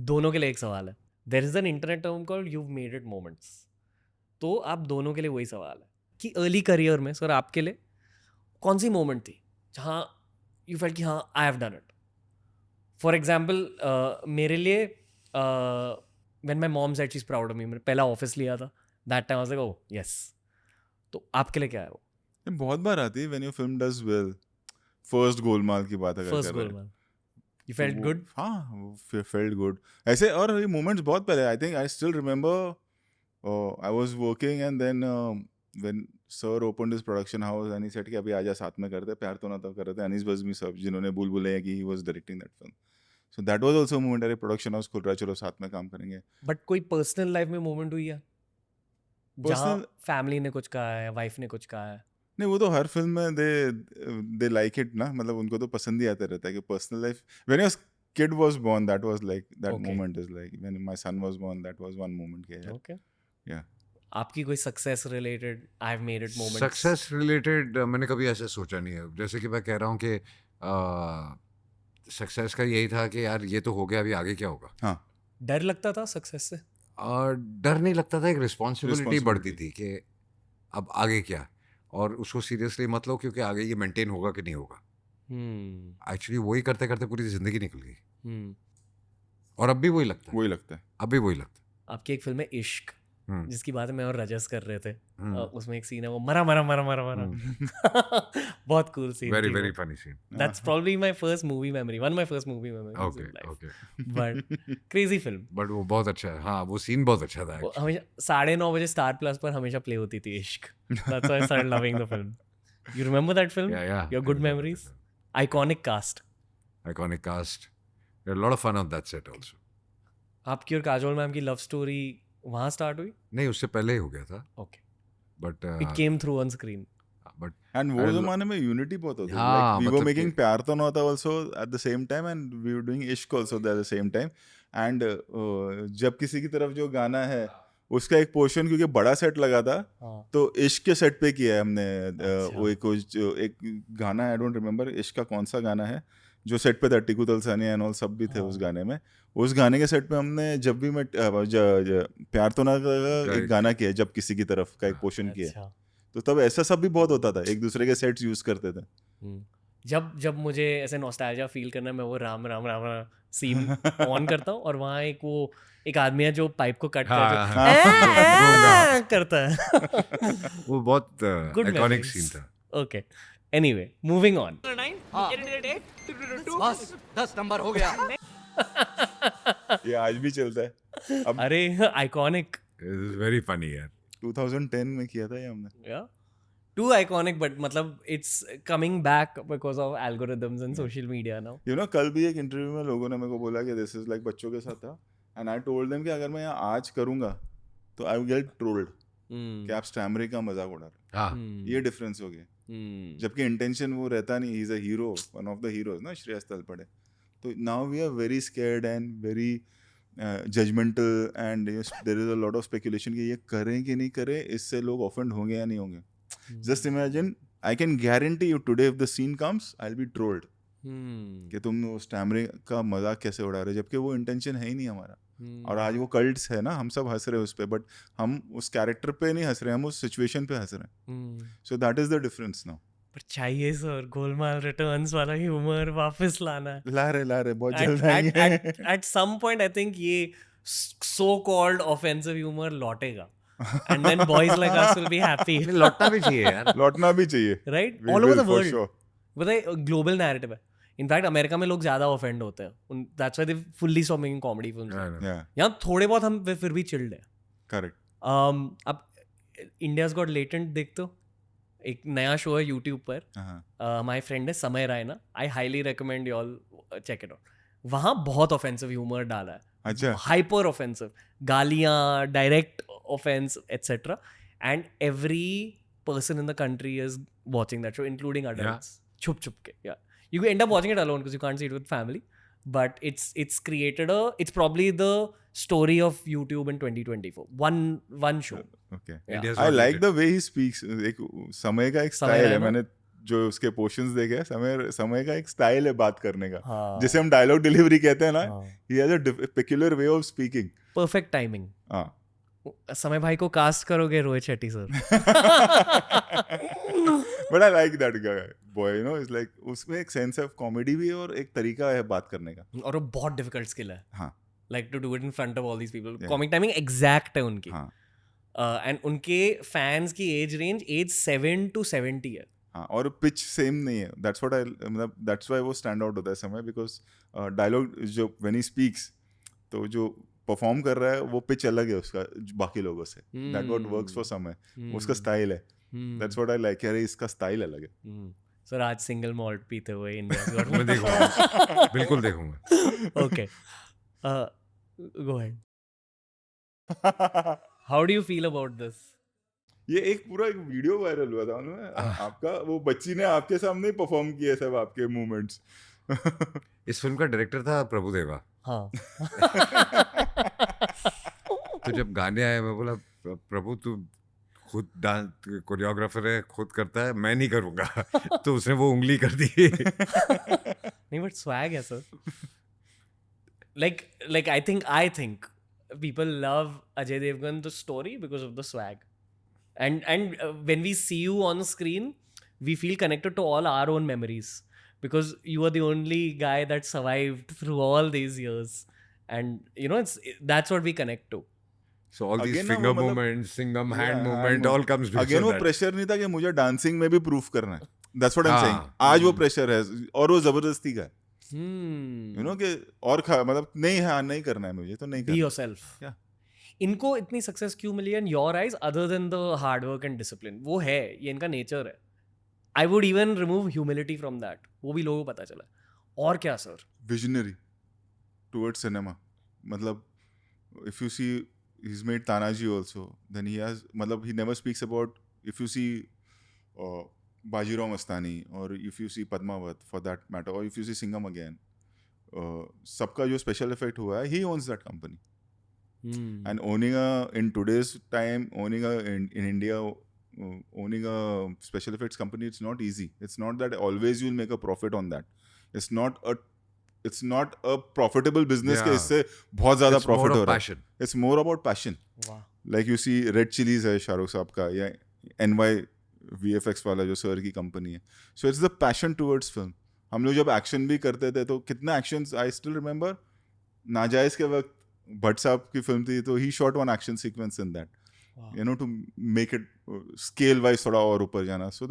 दोनों के लिए एक सवाल है. There is an internet term called you've made it moments. तो आप दोनों के लिए वही सवाल है कि अर्ली करियर में सर आपके लिए कौन सी मोमेंट थी जहाँ यू फेल्ट कि हाँ I have done it. For example मेरे लिए when my mom said she is proud of me, मैंने पहला ऑफिस लिया था, that time I was like oh yes. तो आपके लिए क्या है वो? बहुत बार आती है when your film does well. First Golmaal की बात अगर फर्स्ट कर रहे हैं, गोलमाल, यू फेल्ट गुड? हाँ, फेल्ट गुड. ऐसे और ये मोमेंट्स बहुत पहले. I think I still remember I was working and then when sir opened his production house and he said कि अभी आजा साथ में करते, प्यार तो ना तो कर रहे थे, अनीस बज़मी साहब जिन्होंने बुलबुल की he was directing that film. So that was also moment, अरे प्रोडक्शन हाउस खुल रहा है, चलो साथ में काम करेंगे. बट कोई पर्सनल लाइफ में मोमेंट हुई है जहाँ फैमिली ने कुछ कहा है, वाइफ ने कुछ कहा है? नहीं, वो तो हर फिल्म में दे लाइक इट ना, मतलब उनको तो पसंद ही आता रहता है कि personal life. When your kid was born, that was like that moment is like when my son was born, that was one moment के. ओके. या आपकी कोई success related I have made it moment? Success related मैंने कभी ऐसे सोचा नहीं है. जैसे कि मैं कह रहा हूँ कि सक्सेस का यही था कि यार ये तो हो गया, अभी आगे क्या होगा. हाँ, डर लगता था सक्सेस से? और डर नहीं लगता था, एक रिस्पॉन्सिबिलिटी बढ़ती थी कि अब आगे क्या, और उसको सीरियसली मत लो क्योंकि आगे ये मेंटेन होगा कि नहीं होगा. एक्चुअली वही करते करते पूरी जिंदगी निकल गई. और अब भी वही लगता है. वही लगता है. अब भी वही लगता है. आपकी एक फिल्म है इश्क, जिसकी बात मैं और रजस कर रहे थे. उसमें एक सीन है वो मरा मरा मरा मरा मरा. बहुत cool scene. Very very funny scene. That's probably my first movie memory, one my first movie memory. Okay okay. But crazy film. But वो बहुत अच्छा है. हाँ, वो सीन बहुत अच्छा था. हमेशा 9:30 बजे स्टार प्लस पर हमेशा प्ले होती थी Ishq. That's why I started loving the film. You remember that film? Yeah. Your good memories. Iconic cast. Iconic cast. A lot of fun on that set also. आपकी और काजोल मैम की love story वहाँ start हुई? नहीं, उससे पहले ही हो गया था. Okay. But it came through on screen. But and वो जमाने में यूनिटी बहुत होती हाँ, है. वी वर मतलब मेकिंग प्यार तो ना होता also at the same time, and we were doing Ishq also at the same time. And जब किसी की तरफ जो गाना है उसका एक पोर्शन क्योंकि बड़ा सेट लगा था हाँ तो इश्क के सेट पे किया है हमने। अच्छा। वो एक गाना आई डोंट रिमेम्बर इश्क का कौन सा गाना है जो सेट पे था, टिकू तलसानी एंड ऑल सब भी थे उस हाँ गाने में। उस गाने के सेट पे हमने जब भी मैं प्यार तो ना का एक गाना किया है, जब किसी की तरफ का एक पोर्शन किया है। अच्छा। तो तब ऐसा सब भी बहुत होता था, एक दूसरे के सेट्स यूज करते थे। जब जब मुझे ऐसे नॉस्टैल्जिया फील करना है, मैं वो राम राम राम राम सीन ऑन करता हूँ और वहाँ एक आदमी है जो पाइप को कट हाँ, कर हाँ, गूंगा। करता है। वो बहुत Good आइकॉनिक memories. सीन था। Okay, anyway moving on. बस 10 नंबर हो गया। ये आज भी चलता है। अब अरे iconic, it is very funny यार। 2010 में किया था ये हमने। या टू आइकॉनिक, बट मतलब it's coming back because of algorithms and social media now. कल भी एक इंटरव्यू में लोगों ने मेरे को बोला कि दिस इज लाइक बच्चों के साथ था एंड आई टोल्ड देम कि अगर मैं यहाँ आज करूंगा तो आई विल गेट ट्रोल्ड कि आप स्टैमरिंग का मजाक उड़ा रहे हाँ, हो। ये डिफरेंस हो गया। जबकि इंटेंशन वो रहता नहीं, he is a hero, one of the heroes ना, श्रेयस तलपड़े। तो now we are very scared and very judgmental and there is a lot of speculation कि ये करें कि नहीं करें, इससे लोग ऑफेंड होंगे या नहीं होंगे। Just imagine, I can guarantee you today if the scene comes I will be trolled कि तुम वो स्टैमरिंग का मजाक कैसे उड़ा रहे हो, जबकि वो इंटेंशन है ही नहीं हमारा। और आज वो कल्ट्स है ना, हम सब हंस रहे हैं उस पे, बट हम उस कैरेक्टर पे नहीं हंस रहे, हम उस सिचुएशन पे हंस रहे हैं। So that is the difference now. पर चाहिए सर गोलमाल रिटर्न्स वाला ह्यूमर वापस लाना है। ला रहे बहुत जल्द आएंगे। At some point I think ये so called offensive humor लौटेगा and then boys like us will be happy, नहीं, लौटना भी चाहिए यार। लौटना भी चाहिए, right? We All over will, the for world. sure. बताइए ग्लोबल नैरेटिव है। इनफैक्ट अमेरिका में लोग ज्यादा ऑफेंड होते हैं, that's why they fully stop making comedy films. I know. Yeah, यहाँ थोड़े बहुत हम फिर भी चिल्ड है। correct. अब इंडियाज गॉट लेटेंट देखते हो, एक नया शो है यूट्यूब पर, हमारी फ्रेंड है Samay Raina, I highly recommend you all check it out. वहाँ बहुत ऑफेंसिव ह्यूमर डाला है, अच्छा, हाइपर ऑफेंसिव, गालियाँ, direct offence etcetera, and every person in the country is watching that show, including adults. Chup ke, yeah. You end up watching it alone because you can't see it with family, but it's created it's probably the story of YouTube in 2024. One show. okay. Yeah. India's I not like rated. the way he speaks. एक समय का एक समय style है, है ना? मैंने जो उसके पोर्शंस देखे हैं, समय का एक स्टाइल है बात करने का, हाँ, जिसे हम डायलॉग डिलीवरी कहते हैं ना। हाँ, he has a peculiar way of speaking. perfect timing. हाँ। समय भाई को कास्ट करोगे Rohit Shetty sir. But I like that guy, boy. It's like उसमें एक सेंस ऑफ कॉमेडी भी है और एक तरीका है बात करने का। और वो बहुत डिफिकल्ट स्किल है, हाँ, like to do it in front of all these people. Yeah. Comic timing exact है उनकी, हाँ, एंड उनके फैंस की एज रेंज 7 to 70 है। हाँ, और पिच सेम नहीं है। दैट्स व्हाट मतलब दैट्स व्हाई वो स्टैंड आउट होता है समय, बिकॉज डायलॉग जो व्हेन ही स्पीक्स, तो जो परफॉर्म कर रहा है वो पिच अलग है उसका बाकी लोगों से। दैट व्हाट वर्क्स फॉर समय, उसका स्टाइल है। दैट्स व्हाट आई लाइक, अरे इसका स्टाइल अलग है। सर आज सिंगल मॉल्ट पीते हुए इंडिया मैं देखूंगा, बिल्कुल देखूंगा। Okay, go ahead. How do you feel about this? ये एक पूरा एक वीडियो वायरल हुआ था उन्होंने आपका, वो बच्ची ने आपके सामने परफॉर्म किया सब आपके मूवमेंट्स। इस फिल्म का डायरेक्टर था प्रभुदेवा। हाँ। तो जब गाने आए मैं बोला प्रभु तू खुद डांस कोरियोग्राफर है, खुद करता है, मैं नहीं करूंगा। तो उसने वो उंगली कर दी। नहीं बट स्वैग है sir. like I think people love Ajay Devgan the story because of the swag, and when we see you on screen we feel connected to all our own memories because you are the only guy that survived through all these years, and that's what we connect to. So all these Again ना, finger वो मतलब- movements, singham hand Yeah, movement, all comes because again of वो that. Pressure नहीं था कि मुझे dancing में भी प्रूफ करना है। दैट्स व्हाट आई एम हाँ, सेइंग। आज वो प्रेशर है और वो जबरदस्ती का है, कि और मतलब नहीं है, नहीं करना है मुझे तो नहीं Be करना। yourself. Yeah. इनको इतनी सक्सेस क्यों मिली in your eyes other than the hard work and discipline? वो है, ये इनका नेचर है। I would even remove humility from that, वो भी लोगों को पता चला। और क्या सर? विजनरी टुवर्ड्स सिनेमा, मतलब if you see he's made Tanaji also, then he has मतलब he never speaks about, if you see Bajirao Mastani or if you see Padmavat for that matter, or if you see Singham again, सबका जो special effect हुआ है, he owns that company. And owning in today's time, owning in India, owning a special effects company, it's not easy. It's not that always you'll make a profit on that. It's not a profitable business के इससे बहुत ज़्यादा profit हो रहा है. It's more about passion. Wow. Like you see Red Chillies है शाहरुख साहब का, या NY VFX वाला जो सर की कंपनी है. So it's the passion towards film. हम लोग जब एक्शन भी करते थे तो कितना एक्शंस, आई स्टिल रिमेंबर नाजायज़ के वक्त भट्ट साहब की फिल्म थी तो ही shot one action sequence in that, you know, to make it scale wise थोड़ा और ऊपर जाना. सो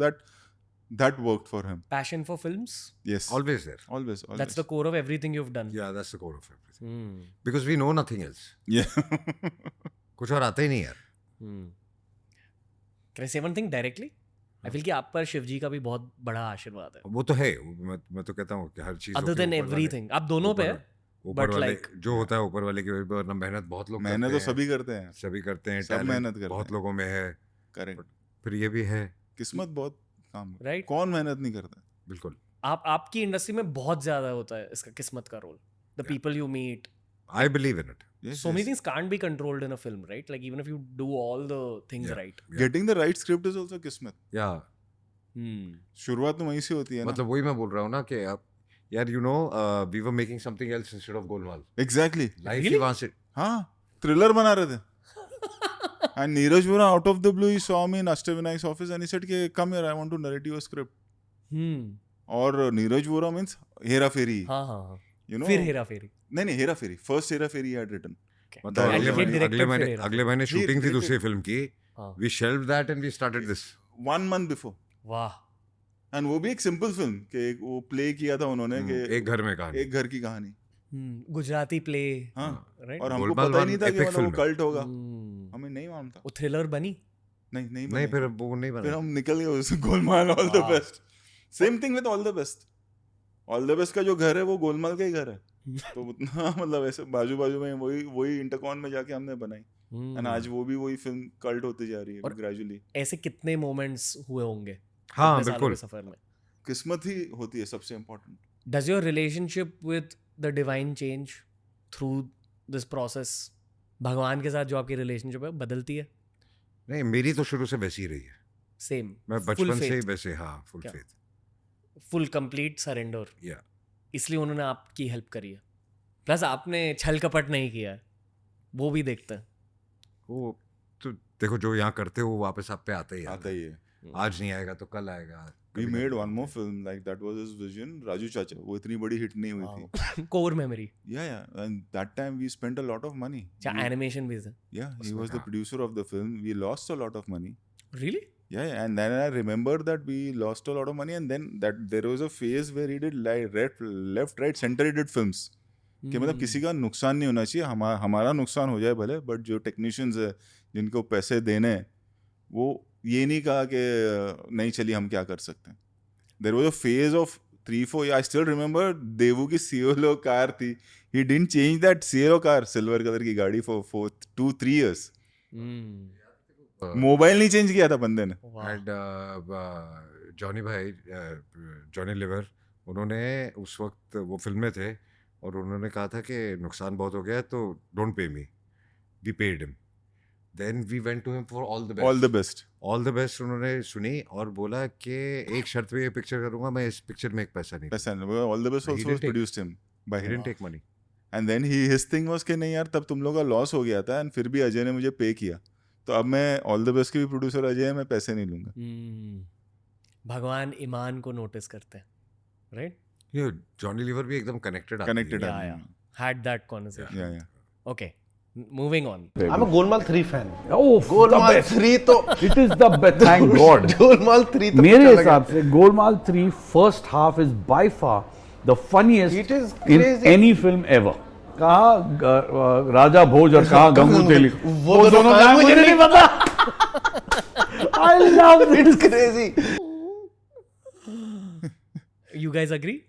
that worked for him. Passion for films? Yes. Always there. Always. That's the core of everything you've done. Yeah, that's the core of everything. Because we know nothing else. Yeah. कुछ और आता ही नहीं यार. Can I say one thing directly? I feel कि आप पर शिव जी का भी बहुत बड़ा आशीर्वाद है. वो तो है, मैं तो कहता हूँ कि हर चीज Other than everything, आप दोनों पे है. ऊपर वाले like, जो होता है ऊपर वाले की वजह पर ना, मेहनत बहुत लोग मेहनत तो सभी करते हैं, सब मेहनत करते हैं, बहुत लोगों में है. करेक्ट. फिर ये भी है, किस्मत बहुत काम, राइट? कौन मेहनत नहीं करता. बिल्कुल. आपकी इंडस्ट्री में बहुत ज्यादा होता है इसका किस्मत का role. The people you meet. I believe in it. Yes, So many things can't be controlled in a film, right? Like even if you do all the things right. Getting the right script is also किस्मत. Yeah. शुरुआत तो वहीं से होती है ना. मतलब वही मैं बोल रहा हूँ ना कि आप यार, you know, we were making something else instead of Golmaal. Exactly. Life ही वहाँ से. हाँ, thriller बना रहे थे. And Neeraj Vora, out of the blue, he saw me in Ashtavinayak's office and he said, "Come here, I want to narrate your script." और Neeraj Vora means Hera फेरी. हाँ. You know. फिर हेरा फेरी. नहीं हेरा फेरी. First Hera Pheri he had written. मतलब अगले महीने shooting थी दूसरी film की. We shelved that and we started this 1 month before. वाह. And वो भी एक सिंपल फिल्म के वो प्ले किया था उन्होंने कि एक घर में कहानी, एक घर की कहानी. गुजराती प्ले. हाँ. राइट. और हमको पता ही नहीं था कि मतलब वो कल्ट होगा. हमें नहीं मालूम था. वो थ्रिलर बनी? नहीं फिर वो नहीं बना. फिर हम निकल गए उस Golmaal. All the best. Same thing with all the best. All the best का जो घर है वो गोलमाल का ही घर है. तो उतना मतलब ऐसे बाजू में वही इंटरकॉन में जाके हमने बनाई. एंड आज वो भी वही फिल्म कल्ट होती जा रही है ग्रेजुअली. ऐसे कितने मोमेंट्स हुए होंगे? हाँ बिल्कुल. सफर में किस्मत ही होती है सबसे important. Does your relationship with the divine change through this process? भगवान के साथ जो आपकी रिलेशनशिप है बदलती है? नहीं, मेरी तो शुरू से वैसी ही रही है. सेम. मैं बचपन से ही वैसे. हाँ, full faith, full complete surrender. या इसलिए उन्होंने आपकी हेल्प करी है. प्लस आपने छल कपट नहीं किया है, वो भी देखते हैं. वो तो देखो, जो यहाँ करते हो वो वापस आप पे आता ही है. आज नहीं आएगा तो कल आएगा. We made one more film like that was his vision, Raju Chacha. वो इतनी बड़ी हिट नहीं हुई थी. Core memory. Yeah. And that time we spent a lot of money. Animation भी था. Yeah, he was the producer of the film. We lost a lot of money. Really? Yeah, and then I remember that we lost a lot of money, and then that there was a phase where he did left, right, center. He did films. कि मतलब किसी का नुकसान नहीं होना चाहिए. हमारा नुकसान हो जाए भले, बट जो टेक्नीशियंस है जिनको पैसे देने हैं वो ये नहीं कहा कि नहीं चलिए हम क्या कर सकते हैं. There was a phase of 3-4 I still remember Daewoo की सियोलो कार थी. He didn't change that Cielo car, silver colour की गाड़ी for 2-3 years. मोबाइल नहीं चेंज किया था बंदे ने. एंड जॉनी लिवर, उन्होंने उस वक्त वो फिल्म में थे और उन्होंने कहा था कि नुकसान बहुत हो गया तो don't pay me. We paid him. Then we went to him for all the best. All the best उन्होंने सुनी और बोला कि एक शर्त पे ये पिक्चर करूंगा, मैं इस पिक्चर में एक पैसा नहीं. All the best also was produced him by him. He didn't take money. And then his thing was कि नहीं यार तब तुम लोगों का लॉस हो गया था and फिर भी अजय ने मुझे पे किया, तो अब मैं ऑल द बेस्ट के भी प्रोड्यूसर अजय है, मैं पैसे नहीं लूंगा. भगवान ईमान को नोटिस करते हैं, राइट? ये जॉनी लीवर भी एकदम connected had that conversation. Yeah. Okay. Moving on. I'm a Golmaal 3 fan. Oh, Golmaal 3 तो it is the best. Thank God. Golmaal 3 तो मेरे हिसाब से Golmaal 3 first half is by far the funniest It is in crazy. any film ever. कहाँ राजा भोज और कहाँ गंगू तेली, वो दोनों कहाँ मुझे नहीं पता. I love this. It's crazy. You guys agree?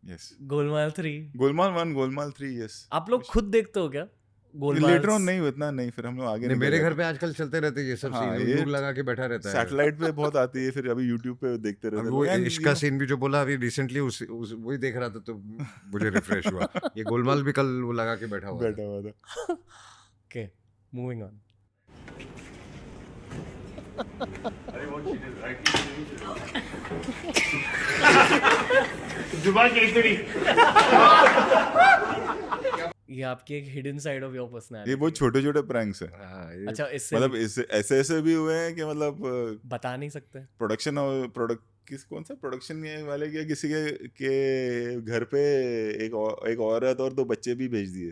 Yes. Golmaal 3. Golmaal 1, Golmaal 3, yes. आप लोग खुद देखते हो क्या गोलमाल? लेटर ऑन नहीं उतना नहीं, फिर हम लोग आगे नहीं. मेरे घर पे आजकल चलते रहते ये सब सीन, दूर लगा के बैठा रहता है. सैटेलाइट पे बहुत आती है, फिर अभी यूट्यूब पे देखते रहते हैं. वो इसका सीन भी जो बोला अभी रिसेंटली वही देख रहा था तो मुझे रिफ्रेश हुआ. ये गोलमाल भी कल वो लगा के बैठा हुआ था. Okay, moving on. ये आपकी एक हिडन साइड ऑफ योर ये पर्सनालिटी. बहुत छोटे छोटे प्रैंक्स है. अच्छा, इससे मतलब ऐसे ऐसे भी हुए हैं कि मतलब बता नहीं सकते. प्रोडक्शन और कौन सा प्रोडक्शन वाले के किसी के घर पे एक औरत और 2 बच्चे भी भेज दिए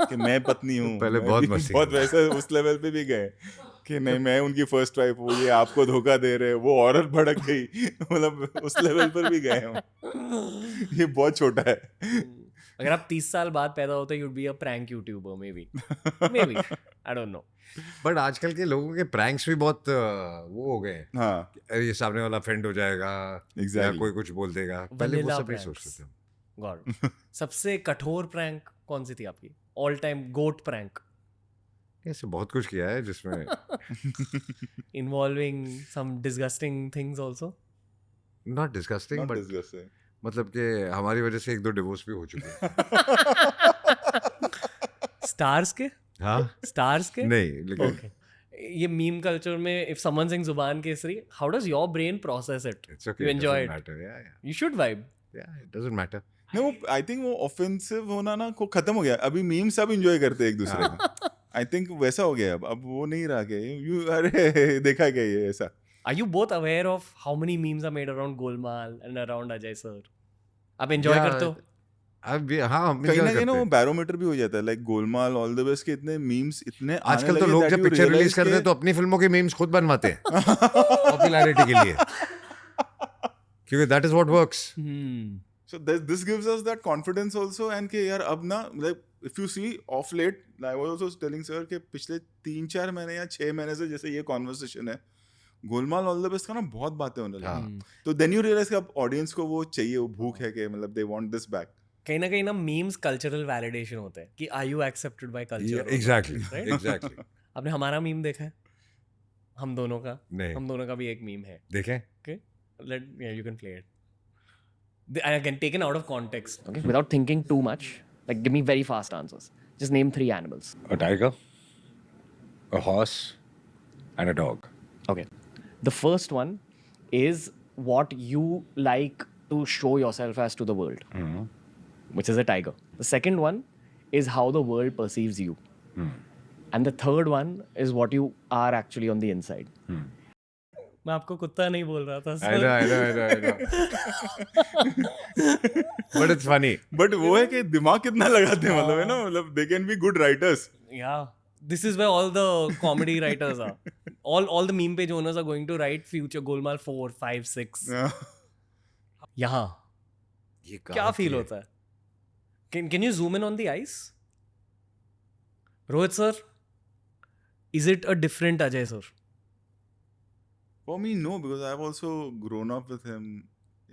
कि मैं पत्नी हूँ. पहले मैं बहुत भी मस्ती बहुत करता वैसे उस लेवल पे भी गए कि नहीं मैं उनकी फर्स्ट वाइफ हूँ, ये आपको धोखा दे रहे हैं, वो औरत भड़क गई. मतलब उस लेवल पर भी गए हम. ये बहुत छोटा है. अगर आप 30 साल बाद पैदा होते you'd be a prank YouTuber maybe I don't know. But आजकल के लोगों के प्रैंक्स भी बहुत वो हो गए हैं. हाँ, अरे ये सामने वाला फ्रेंड हो जाएगा या Exactly. कोई कुछ बोल देगा. पहले वो Vanilla सब नहीं pranks. सोचते थे. God. सबसे कठोर प्रैंक कौन सी थी आपकी? ऑल टाइम गोट प्रैंक ऐसे बहुत कुछ किया है जिसमें involving some disgusting things also. Not disgusting not but disgusting. मतलब कि हमारी वजह से 1-2 डिवोर्स भी हो चुके हैं. स्टार्स के? हाँ स्टार्स के? नहीं लेकिन Okay. ये मीम कल्चर में if someone sings जुबान Kesari, how does your brain process it? It's okay. You enjoy it. Matter. या You should vibe. It doesn't matter. नहीं वो आई थिंक वो ऑफेंसिव होना ना को खत्म हो गया. अभी मीम सब एंजॉय करते हैं एक दूसरे का. आई थिंक वैसा हो गया अब वो नहीं रहा के यू अरे देखा क्या ये ऐसा. Are you both aware of how many memes are made around Golmaal and around Ajay sir? आप enjoy करते हो? अब हाँ हम कहीं enjoy ना कहीं ना करते वो हैं. बैरोमीटर भी हो जाता है. Like Golmaal all the best के इतने मीम्स इतने आने आजकल तो लगे लोग that जब you पिक्चर रिलीज realize करते हैं के- तो अपनी फिल्मों के मीम्स खुद बनवाते हैं पॉपुलैरिटी के लिए, क्योंकि that is what works. So this gives us that confidence also and कि यार अब ना like if you see off late I was also telling sir कि पिछले 3-4 महीने या 6 महीने से जैसे ये conversation है गोलमाल ऑल द बेस्ट का ना बहुत बातें होने लगी. हाँ. तो देन यू रियलाइज कि अब ऑडियंस को वो चाहिए, वो भूख है कि मतलब दे वांट दिस बैक. कहीं ना मीम्स कल्चरल वैलिडेशन होते हैं कि are you accepted by culture. Exactly Right? Exactly. आपने हमारा मीम देखा है? हम दोनों का नहीं हम दोनों का भी एक मीम है. देखें. You can play it. Again, taken out of context. Okay, without thinking too much, like give me very fast answers. Just name 3 animals. A tiger, a horse, and a dog. Okay. The first one is what you like to show yourself as to the world, which is a tiger. The second one is how the world perceives you. And the third one is what you are actually on the inside. मैं आपको कुत्ता नहीं बोल रहा था I know. But it's funny. But वो है कि दिमाग कितना लगाते हैं मतलब है ना, मतलब they can be good writers. Yeah, this is where all the comedy writers are. All the meme page owners are going to write future Golmaal 4, 5, 6. यहाँ ये क्या फील होता है? Can you zoom in on the ice? Rohit sir, is it a different Ajay sir? For me no, because I have also grown up with him,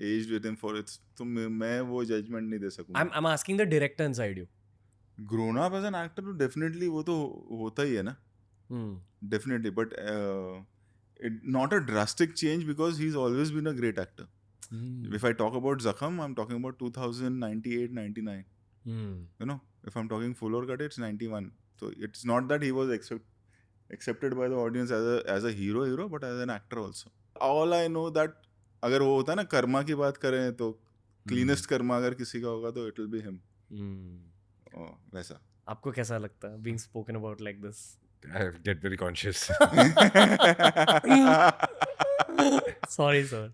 aged with him for it. तो मैं वो judgment नहीं दे सकूंगा. I'm asking the director inside you. Grown up as an actor तो definitely वो तो होता ही है ना. Definitely, but not a drastic change because he's always been a great actor. If I talk about Zakham, I'm talking about 2098, 99. You know, if I'm talking Full or Cut, it's 91. So it's not that he was accepted by the audience as a hero, but as an actor also. All I know that अगर वो होता है ना कर्मा की बात करें तो cleanest Karma अगर किसी का होगा तो it will be him. वैसा. आपको कैसा लगता है being spoken about like this? I get very conscious. Sorry sir.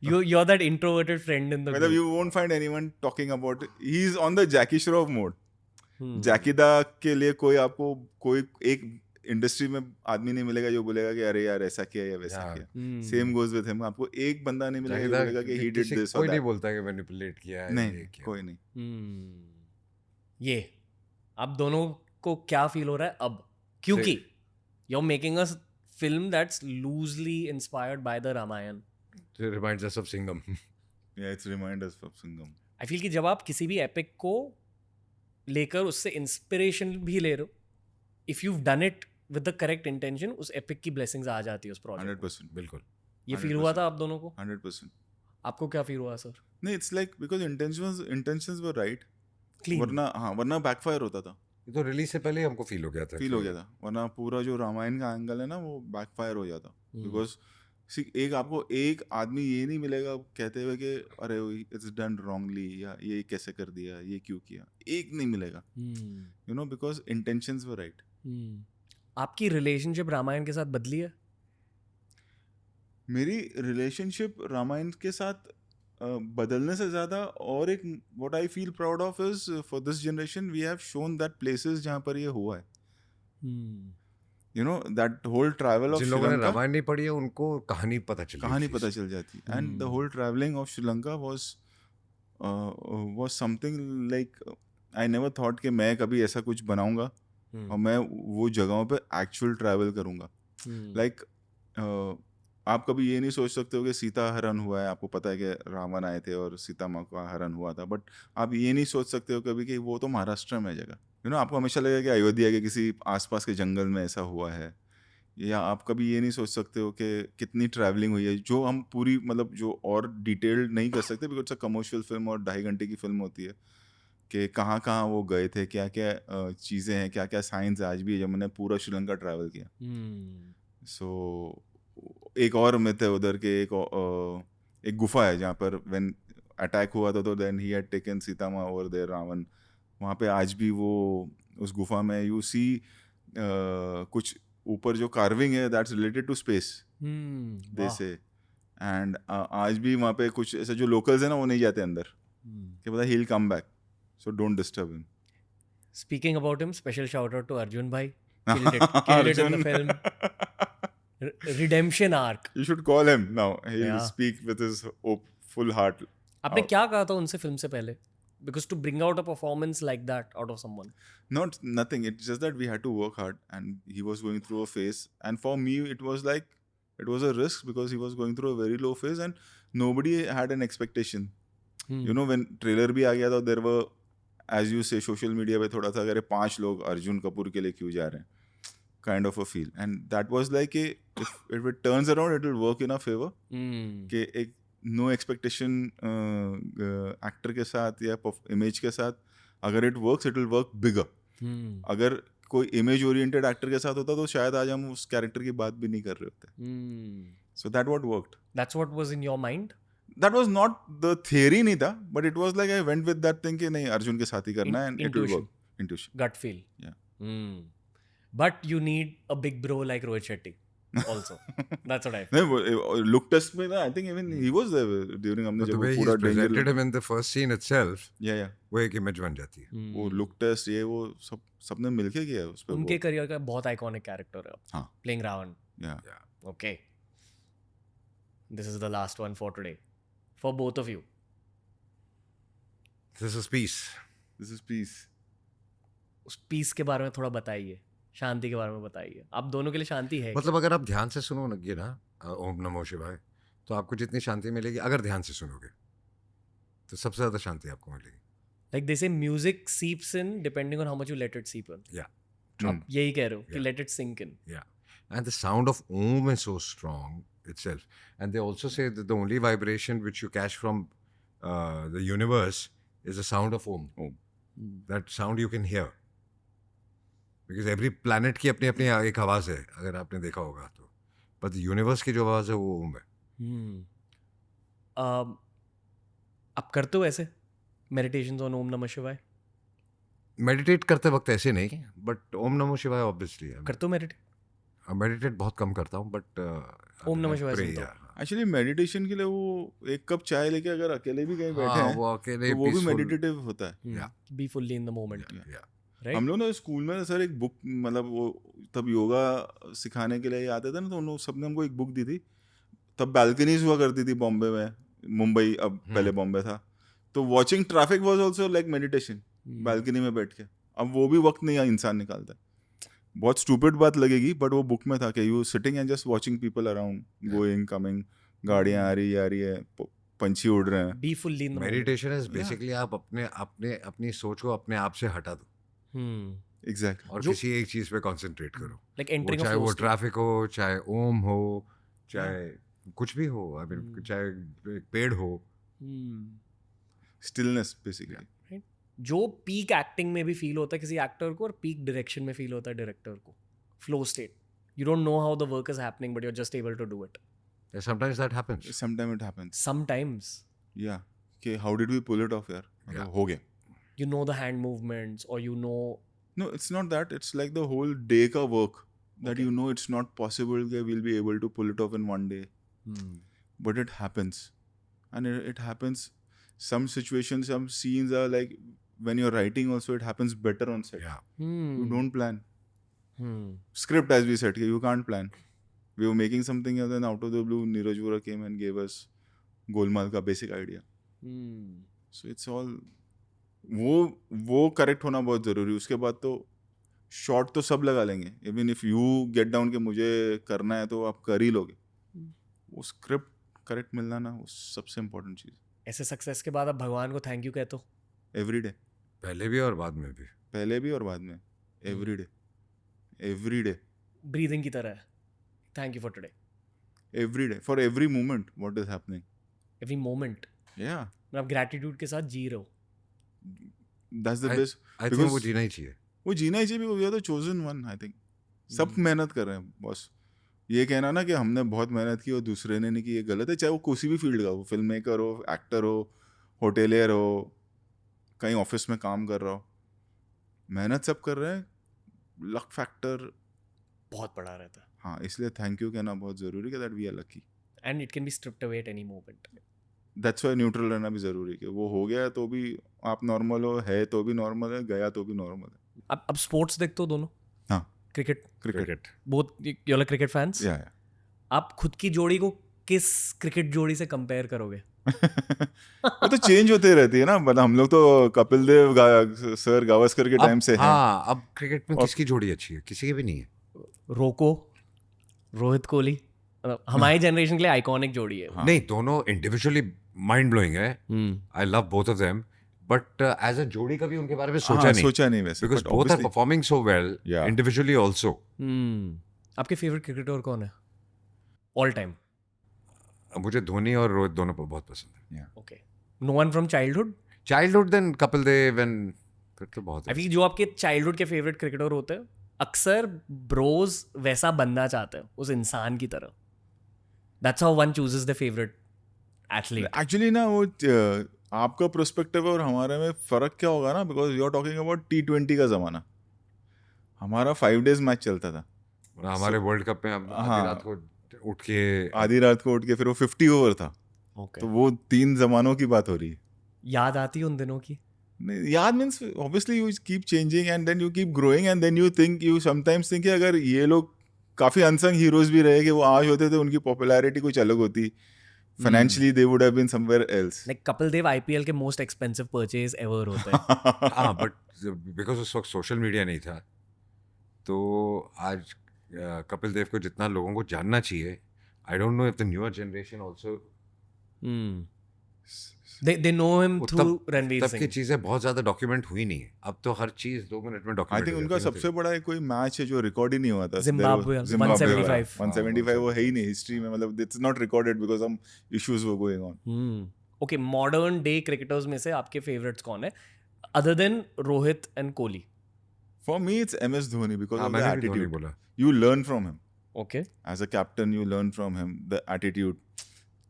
You're that introverted friend in the मतलब group. you won't find anyone talking about it. He's on the Jackie Shroff mode. जैकी दा के लिए कोई आपको कोई एक industry में आदमी नहीं मिलेगा जो बोलेगा कि अरे यार ऐसा किया या वैसा किया. Same goes with him. आपको एक बंदा नहीं मिलेगा जो बोलेगा कि ही डिड दिस और कोई नहीं दैट. बोलता कि मैनिपुलेट किया है. नहीं, कोई नहीं. ये आप दोनों को क्या फील हो रहा है अब? क्योंकि you're making a film that's loosely inspired by the Ramayana. It reminds us of Singham. Yeah, it's reminders of Singham. I feel कि जब आप किसी भी एपिक को लेकर उससे इंस्पिरेशन भी ले रहे हो, if you've done it with the correct intention, उस एपिक की blessings आ जाती है उस प्रोजेक्ट. 100%. बिल्कुल. ये फील हुआ था आप दोनों को? 100%. आपको क्या फील हुआ सर? नहीं, it's like because intentions were right. Clean. वरना बैकफायर होता था. ये तो रिलीज से पहले ही हमको फील हो गया था फील हो गया था, वरना पूरा जो रामायण का एंगल है ना वो बैकफायर हो जाता, बिकॉज एक आपको एक आदमी ये नहीं मिलेगा कहते हुए कि अरे इट्स डन रॉन्गली या ये कैसे कर दिया, ये क्यों किया, एक नहीं मिलेगा, you know, because intentions were right. आपकी रिलेशनशिप रामायण के साथ बदली है? मेरी रिलेशनशिप रामायण के साथ बदलने से ज़्यादा और एक what I feel proud of is for this generation we have shown that places जहाँ पर ये हुआ है, you know, that whole travel of जिन लोगों ने श्रीलंका, रामायण नहीं पढ़ी है उनको कहानी पता चली, कहानी पता चल जाती, and the whole travelling of Sri Lanka was something like I never thought कि मैं कभी ऐसा कुछ बनाऊंगा और मैं वो जगहों पे एक्चुअल ट्रैवल करूंगा. लाइक आप कभी ये नहीं सोच सकते हो कि सीता हरण हुआ है, आपको पता है कि रावण आए थे और सीता माँ का हरण हुआ था, बट आप ये नहीं सोच सकते हो कभी कि वो तो महाराष्ट्र में है जगह, यू नो, आपको हमेशा लगेगा कि अयोध्या के किसी आसपास के जंगल में ऐसा हुआ है. या आप कभी ये नहीं सोच सकते हो कि कितनी ट्रैवलिंग हुई है, जो हम पूरी मतलब जो और डिटेल्ड नहीं कर सकते बिकॉज अ कमर्शियल फिल्म और 2.5 घंटे की फिल्म होती है, कि कहाँ कहाँ वो गए थे, क्या क्या चीज़ें हैं, क्या क्या साइंस आज भी है, जब मैंने पूरा श्रीलंका ट्रैवल किया. सो एक और मिथ है उधर के, एक गुफा है जहाँ पर व्हेन अटैक हुआ था तो then he had taken Sita माँ ओवर देयर रावण, वहाँ पे आज भी वो उस गुफा में यू सी कुछ ऊपर जो कार्विंग है दैट्स रिलेटेड टू स्पेस दे से, एंड आज भी वहाँ पे कुछ ऐसे जो लोकल्स है ना वो नहीं जाते अंदर, कि पता he will come back, so don't disturb him. Speaking about him, special shout out to Arjun bhai. Killed it in the film. Redemption arc. You should call him now. He'll Yeah. speak with his full heart. आपने क्या कहा था उनसे film से पहले? Because to bring out a performance like that out of someone. Nothing. It's just that we had to work hard, and he was going through a phase. And for me, it was like it was a risk because he was going through a very low phase, and nobody had an expectation. You know, when trailer भी आ गया था, there were, as you say, social media पे थोड़ा सा अगर 5 लोग अर्जुन कपूर के लिए क्यों जा रहे हैं, kind of a feel, and that was like if it turns around, it will work in our favor. कि एक नो एक्सपेक्टेशन एक्टर के साथ या इमेज के साथ अगर it works, it will work bigger. अगर कोई इमेज ओरिएंटेड एक्टर के साथ होता तो शायद आज हम उस कैरेक्टर की बात भी नहीं कर रहे होते. So that what worked. That's what was in your mind? That was not the theory नहीं था, but it was like I went with that thing कि नहीं अर्जुन के साथ ही करना है, and it will work. Intuition. Gut feel. Yeah. But you need a big bro like Rohit Shetty also. That's what I feel. नहीं, look test में ना I think even he was there during, हमने But जब the way वो पूरा he's presented danger, him in the first scene itself, या वो एक इमेज बन जाती है. वो लुक टेस्ट ये वो सबने मिलके किया है उस पे. उनके करियर का बहुत आइकॉनिक कैरेक्टर है. हाँ. Playing Ravan. या Okay. This is the last one for today. For both of you. This is peace. This is peace. उस पीस के बारे में थोड़ा बताइए, शांति के बारे में बताइए. आप दोनों के लिए शांति है? मतलब अगर आप ध्यान से सुनोगे ना ओम नमो शिवाय, तो आपको जितनी शांति मिलेगी अगर ध्यान से सुनोगे तो सबसे ज़्यादा शांति आपको मिलेगी. Like they say music seeps in depending on how much you let it seep in. Yeah. आप यही कह रहे हो कि let it sink in. Yeah. And the sound of Om is so strong itself. And they also say that the only vibration which you catch from the universe is the sound of Om. That sound you can hear. Because every planet की अपनी अपनी एक आवाज़ है, अगर आपने देखा होगा तो. But the universe की जो आवाज़ है वो Om है. आप करते हो ऐसे meditations on Om Namah Shivaya? Meditate करते वक्त ऐसे नहीं, बट ओम नमो शिवाय ऑब्वियसली करते हो meditate? मेडिटेट बहुत कम करता हूँ, बट ओम नमः शिवाय सुनता हूँ. एक्चुअली मेडिटेशन के लिए वो एक कप चाय लेके अगर अकेले भी कहीं बैठे हैं वो अकेले तो वो भी peaceful- मेडिटेटिव होता है. Yeah. Be fully in the moment. Yeah. Right? हम लोग ना स्कूल में सर एक बुक, मतलब वो तब योगा सिखाने के लिए आते थे ना, तो उन लोग सबने हमको एक बुक दी थी. तब बैल्कनीज हुआ करती थी बॉम्बे में, मुंबई अब पहले बॉम्बे था, तो watching traffic was also like meditation. Balcony में बैठ के अब वो भी वक्त नहीं इंसान निकालता. बहुत स्टूपिड बात लगेगी, बट वो बुक में था कि you sitting and just watching people around, going coming, गाड़ियाँ आ रही है, पंछी उड़ रहे हैं. Be fully in the moment. Meditation is basically आप अपनी सोच को अपने आप से हटा दो एग्जैक्टली. और किसी एक चीज पे कंसंट्रेट करो. Like वो entering a चाहे flow वो state. ट्रैफिक हो, चाहे ओम हो, चाहे कुछ भी हो, आई मीन चाहे एक पेड़ हो. Stillness basically. जो पीक एक्टिंग में भी फील होता है किसी एक्टर को और पीक डायरेक्शन में फील होता है डायरेक्टर को, flow state. You don't know how the work is happening, but you're just able to do it. Yeah, sometimes that happens. Sometimes it happens. Sometimes Yeah. Okay, how did we pull it off यार? मतलब हो गया. you know the hand movements, or you know. No, it's not that. It's like the whole day ka work that you know it's not possible that we'll be able to pull it off in one day. But it happens. And it happens. Some situations, some scenes are like when you're writing also, it happens better on set. Yeah. You don't plan. Script, as we said, you can't plan. We were making something and then out of the blue, Neeraj Vora came and gave us Golmaal का basic idea. So it's all वो correct होना बहुत ज़रूरी है. उसके बाद तो shot तो सब लगा लेंगे. Even if you get down के मुझे करना है तो आप कर ही लोगे. वो स्क्रिप्ट करेक्ट मिलना ना, वो सबसे इम्पोर्टेंट चीज़. ऐसे सक्सेस के बाद आप भगवान को थैंक यू कहते हो? Every day. पहले भी और बाद में भी. पहले भी और बाद में. Every day. Every day. Breathing की तरह है. Thank you for today. Every day. For every moment what is happening. Every moment. या आप ग्रैटिट्यूड के साथ जी रहे हो. That's the best. I think वो जीना ही चाहिए. वो जीना ही चाहिए. We are the chosen one. I think सब मेहनत कर रहे हैं बॉस. ये कहना ना कि हमने बहुत मेहनत की और दूसरे ने नहीं की, ये गलत है. चाहे वो किसी भी फील्ड का हो, फिल्म मेकर हो, एक्टर हो, होटेलियर हो, कहीं ऑफिस में काम कर रहा हो, मेहनत सब कर रहे हैं. लक फैक्टर बहुत बड़ा रहता है. हाँ, इसलिए थैंक यू कहना बहुत ज़रूरी है. That we are lucky. And it can be stripped away at any moment. That's why neutral रहना भी ज़रूरी है कि वो हो गया तो भी आप नॉर्मल हो, है तो भी नॉर्मल है, गया तो भी नॉर्मल है. अब स्पोर्ट्स देखते हो दोनों? हाँ. Cricket. Both you are cricket fans? या आप खुद की जोड़ी को किस क्रिकेट जोड़ी से कंपेयर करोगे? वो तो चेंज होते रहती है ना. मतलब हम लोग तो कपिल देव सर गावस्कर के टाइम से हैं. हाँ, अब क्रिकेट में किसकी जोड़ी अच्छी है? किसी की भी नहीं है. रोको, रोहित कोहली हमारी जनरेशन के लिए आइकॉनिक जोड़ी है. नहीं, दोनों इंडिविजुअली माइंड ब्लोइंग है. I love both of them, but as a जोड़ी कभी उनके बारे में सोचा नहीं वैसे. Because both are performing so well individually also. आपके फेवरेट क्रिकेटर कौन है ऑल टाइम? मुझे धोनी और रोहित दोनों बहुत पसंद है. Okay. No one from childhood then Kapil Dev and फिर तो बहुत. आई थिंक जो आपके चाइल्डहुड के फेवरेट क्रिकेटर होते हैं अक्सर ब्रोज वैसा बनना चाहते हैं उस इंसान की तरह. That's how one chooses the favourite athlete. Actually ना वो आपका प्रोस्पेक्टिव और हमारे में फ़र्क क्या होगा ना, because you are talking about T20 का ज़माना. हमारा 5 days मैच चलता था. हमारे वर्ल्ड कप में हम आधी रात को उठ के फिर वो 50 ओवर था. तो वो 3 ज़मानों की बात हो रही है. याद आती है उन दिनों की? नहीं, याद means obviously you keep changing and then you keep growing and then you sometimes think कि अगर ये लोग काफ़ी अनसंग हीरोज भी रहे कि वो आज होते थे, उनकी पॉपुलैरिटी कुछ अलग होती. Financially they would have been somewhere else. Like Kapil Dev IPL के मोस्ट एक्सपेंसिव परचेज एवर होते हैं. हाँ, बट बिकॉज उस वक्त सोशल मीडिया नहीं था, तो आज कपिल देव को जितना लोगों को जानना चाहिए, I don't know if the newer generation also they know him through Ranveer तब सिंह. की चीजें बहुत ज्यादा डॉक्यूमेंट हुई नहीं है. अब तो हर चीज 2 मिनट में आई डॉक्यूमेंट. थिंक उनका सबसे बड़ा कोई मैच है जो रिकॉर्ड ही नहीं हुआ था. Zimbabwe, 175. वो है ही नहीं हिस्ट्री में. मतलब it's not recorded because some issues were going on. Okay, modern day cricketers में से आपके फेवरेट्स कौन है other than Rohit and Kohli? For me it's MS Dhoni because of the मैंने भी धोनी एटीट्यूड. बोला. You learn from him. ओके. As a captain, you learn from him. The attitude.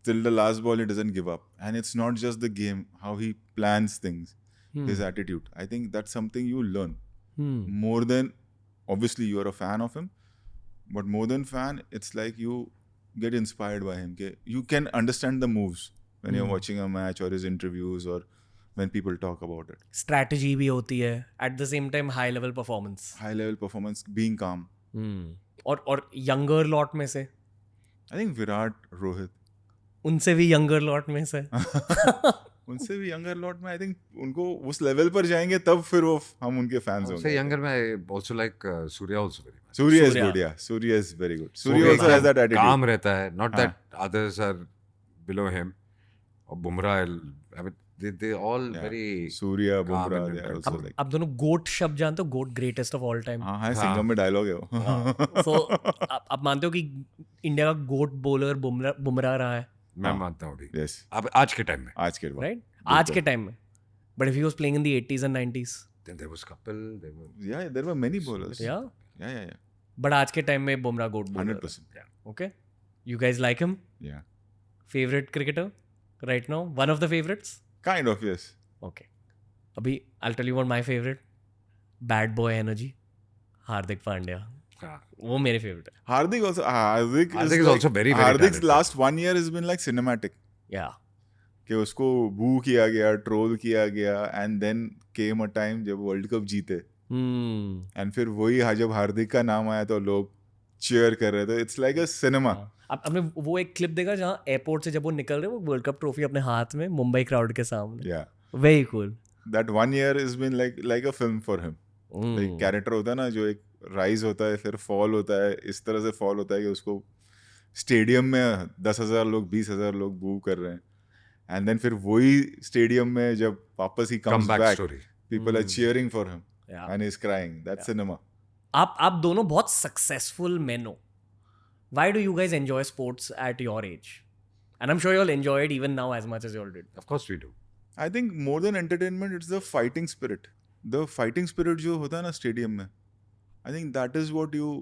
Till the last ball, he doesn't give up. And it's not just the game, how he plans things, his attitude. I think that's something you learn. More than, obviously, you're a fan of him. But more than fan, it's like you get inspired by him. You can understand the moves when you're watching a match or his interviews or when people talk about it. Strategy भी होती है. Eight the same time high level performance. High level performance, being calm. और younger lot में से? I think Virat, Rohit. उनसे भी younger lot में से? उनसे भी यंगर लॉट में आई थिंक उनको उस लेवल पर जाएंगे तब फिर वो हम उनके फैंस होंगे. उससे यंगर में also like Surya also very much. Surya is good, yeah. Surya is very good. Surya also has that attitude. काम रहता है, not that others are below him. और Bumrah, I mean they all very Surya, calm Bumrah, and they are intelligent. also like. आप दोनों गोट शब्द जानते हो? गोट, greatest of all time. हाँ, सिंघम में डायलॉग है वो. सो आप मानते हो कि इंडिया का गोट बॉलर बुमराह रहा है? मैं मानता हूँ अभी. Yes. अब आज के टाइम में. आज के बाद. राइट? आज के टाइम में But if he was playing in the 80s and 90s, Then there was Kapil. There were Yeah, there were many bowlers. yeah. Yeah. But आज के time में Bumrah goat bowler. 100%. Okay. You guys like him? Yeah. Favorite cricketer right now? One of the favorites? Kind of, yes. Okay. अभी I'll tell you what my favorite. Bad boy energy. Hardik Pandya. हाँ. वो मेरे favorite है. Hardik Hardik is like- also very, very Hardik's talented. last 1 year has been like cinematic. Yeah. कि उसको बू किया गया, ट्रोल किया गया, and then came a time जब वर्ल्ड कप जीते, एंड फिर वही जब हार्दिक का नाम आया तो लोग चीयर कर रहे थे. It's like a cinema. आपने वो एक क्लिप देखा जहाँ एयरपोर्ट से जब वो निकल रहे वो वर्ल्ड कप ट्रॉफी अपने हाथ में मुंबई क्राउड के सामने. या very cool. That 1 year has been like a film for him. एक कैरेक्टर होता है ना जो एक राइज होता है फिर फॉल होता है, इस तरह से फॉल होता है कि उसको स्टेडियम में 10,000 लोग 20,000 लोग बू कर रहे हैं, एंड देन फिर वही स्टेडियम में जब वापस he comes Comeback back, story. People are cheering for him Yeah. And he is crying. That's cinema. आप दोनों बहुत सक्सेसफुल men हो. Why do you guys enjoy sports at your age? And I'm sure you all enjoy it even now as much as you all did. Of course we do. I think more than entertainment, it's the fighting spirit. The fighting spirit जो होता है ना stadium में, I think that is what you.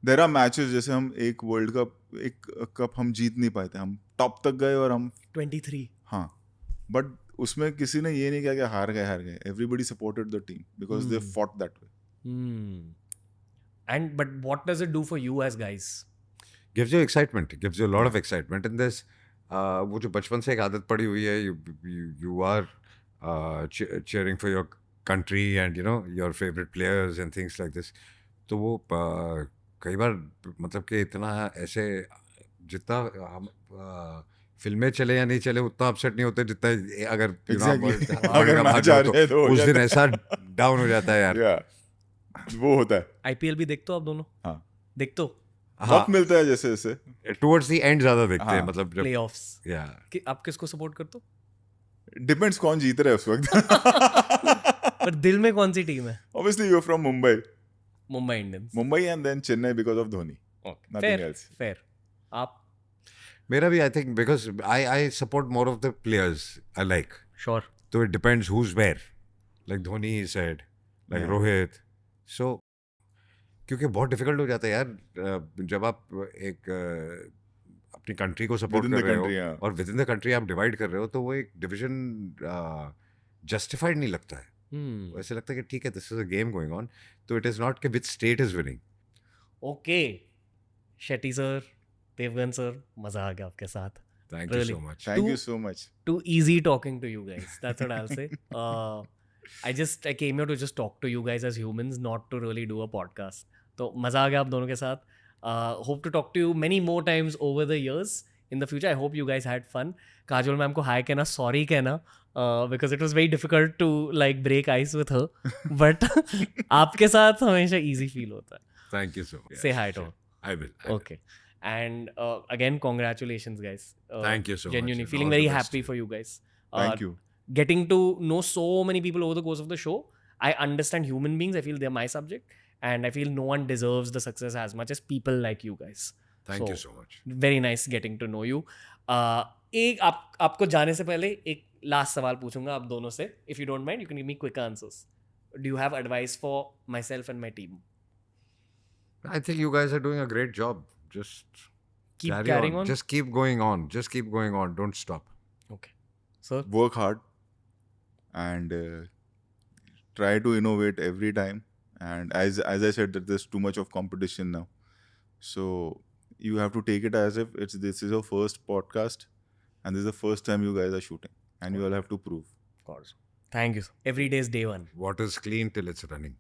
There are matches जैसे हम एक world cup, एक cup हम जीत नहीं पाए थे, हम टॉप तक गए और हम 23. हाँ, बट उसमें किसी ने ये नहीं कहा कि हार गए. Everybody supported the team because they fought that way. And but what does it do for you as guys? Gives you excitement. It gives you a lot of excitement. And there's वो जो बचपन से एक आदत पड़ी हुई है, you are cheering for your country and you know your favorite players and things like this. तो वो कई बार मतलब कि इतना ऐसे जितना हम फिल्में चले या नहीं चले उतना अपसेट नहीं होते जितना अगर Exactly. अगर match आ जाए तो हो उस दिन जाता है. ऐसा डाउन हो जाता है यार. Yeah, वो होता है. IPL भी देखते हो आप दोनों? हाँ, देखते हो? वक्त मिलता है जैसे जैसे. टुवर्ड्स द एंड ज्यादा देखते हैं हाँ. मतलब जब Playoffs. या आप किसको सपोर्ट करते हो? Depends कौन जीत रहा है उस वक्त. पर दिल में कौन सी टीम है? Obviously you're from Mumbai. Mumbai Indians. Mumbai and then Chennai because of Dhoni. Nothing else. Fair. आप मेरा भी I think because I support more of the players I like. Sure. तो it depends who is where. Like Dhoni said, like Yeah. Rohit. So क्योंकि बहुत difficult हो जाता है यार जब आप एक अपनी कंट्री को सपोर्ट Within कर the रहे country, हो yeah. और विद इन द कंट्री आप डिवाइड कर रहे हो तो वो एक डिवीजन जस्टिफाइड नहीं लगता है. ऐसे लगता है कि ठीक है this is a game going on. तो इट इज नॉट कि which state is winning. Okay. Shetty sir, Devgan sir, मजा आ गया आपके साथ. Thank you Really? So much. Thank Too- you so much. Too easy talking to you guys. That's what I'll say. I came here to just talk to you guys as humans, not to really do a podcast. तो मज़ा आ गया आप दोनों के साथ. Hope to talk to you many more times over the years in the future. I hope you guys had fun. Kajol ma'am को हाय कहना, sorry कहना, because it was very difficult to like break ice with her. But आपके साथ हमेशा easy feel होता है. Thank you so much. Say hi to her. I will. Okay. And again, congratulations, guys. Thank you so much, Genuinely and feeling all the very best happy to for you guys. Thank you. Getting to know so many people over the course of the show. I understand human beings. I feel they're my subject. And I feel no one deserves the success as much as people like you guys. Thank you so much. Very nice getting to know you. एक आपको जाने से पहले एक last सवाल पूछूंगा आप दोनों से. If you don't mind, you can give me quick answers. Do you have advice for myself and my team? I think you guys are doing a great job. Just Keep carry carrying on. Just keep going on. Just keep going on. Don't stop. Okay. Sir? Work hard and try to innovate every time. And as I said, that there's too much of competition now. So you have to take it as if this is your first podcast and this is the first time you guys are shooting. And you all have to prove. Of course. Thank you, sir. Every day is day one. Water is clean till it's running.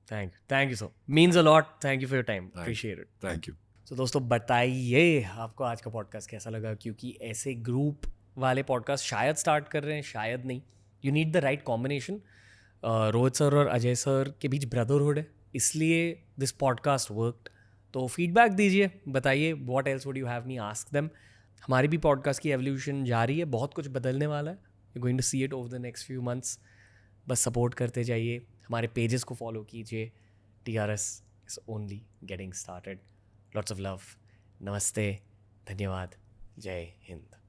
Thank you, sir. Means a lot. Thank you for your time. Appreciate it. Thank you. तो दोस्तों बताइए आपको आज का podcast कैसा लगा, क्योंकि ऐसे ग्रुप वाले पॉडकास्ट शायद स्टार्ट कर रहे हैं, शायद नहीं. You need the right combination. Rohit sir और अजय सर के बीच ब्रदरहुड है, इसलिए दिस पॉडकास्ट वर्कड. तो फीडबैक दीजिए, बताइए what else would you have me ask them. हमारी भी पॉडकास्ट की एवोल्यूशन जारी है, बहुत कुछ बदलने वाला है. You going to see it over the next few months. बस सपोर्ट करते जाइए, हमारे पेजेस को फॉलो कीजिए. TRS is only getting started. Lots of love. Namaste. Dhanyawad. Jai Hind.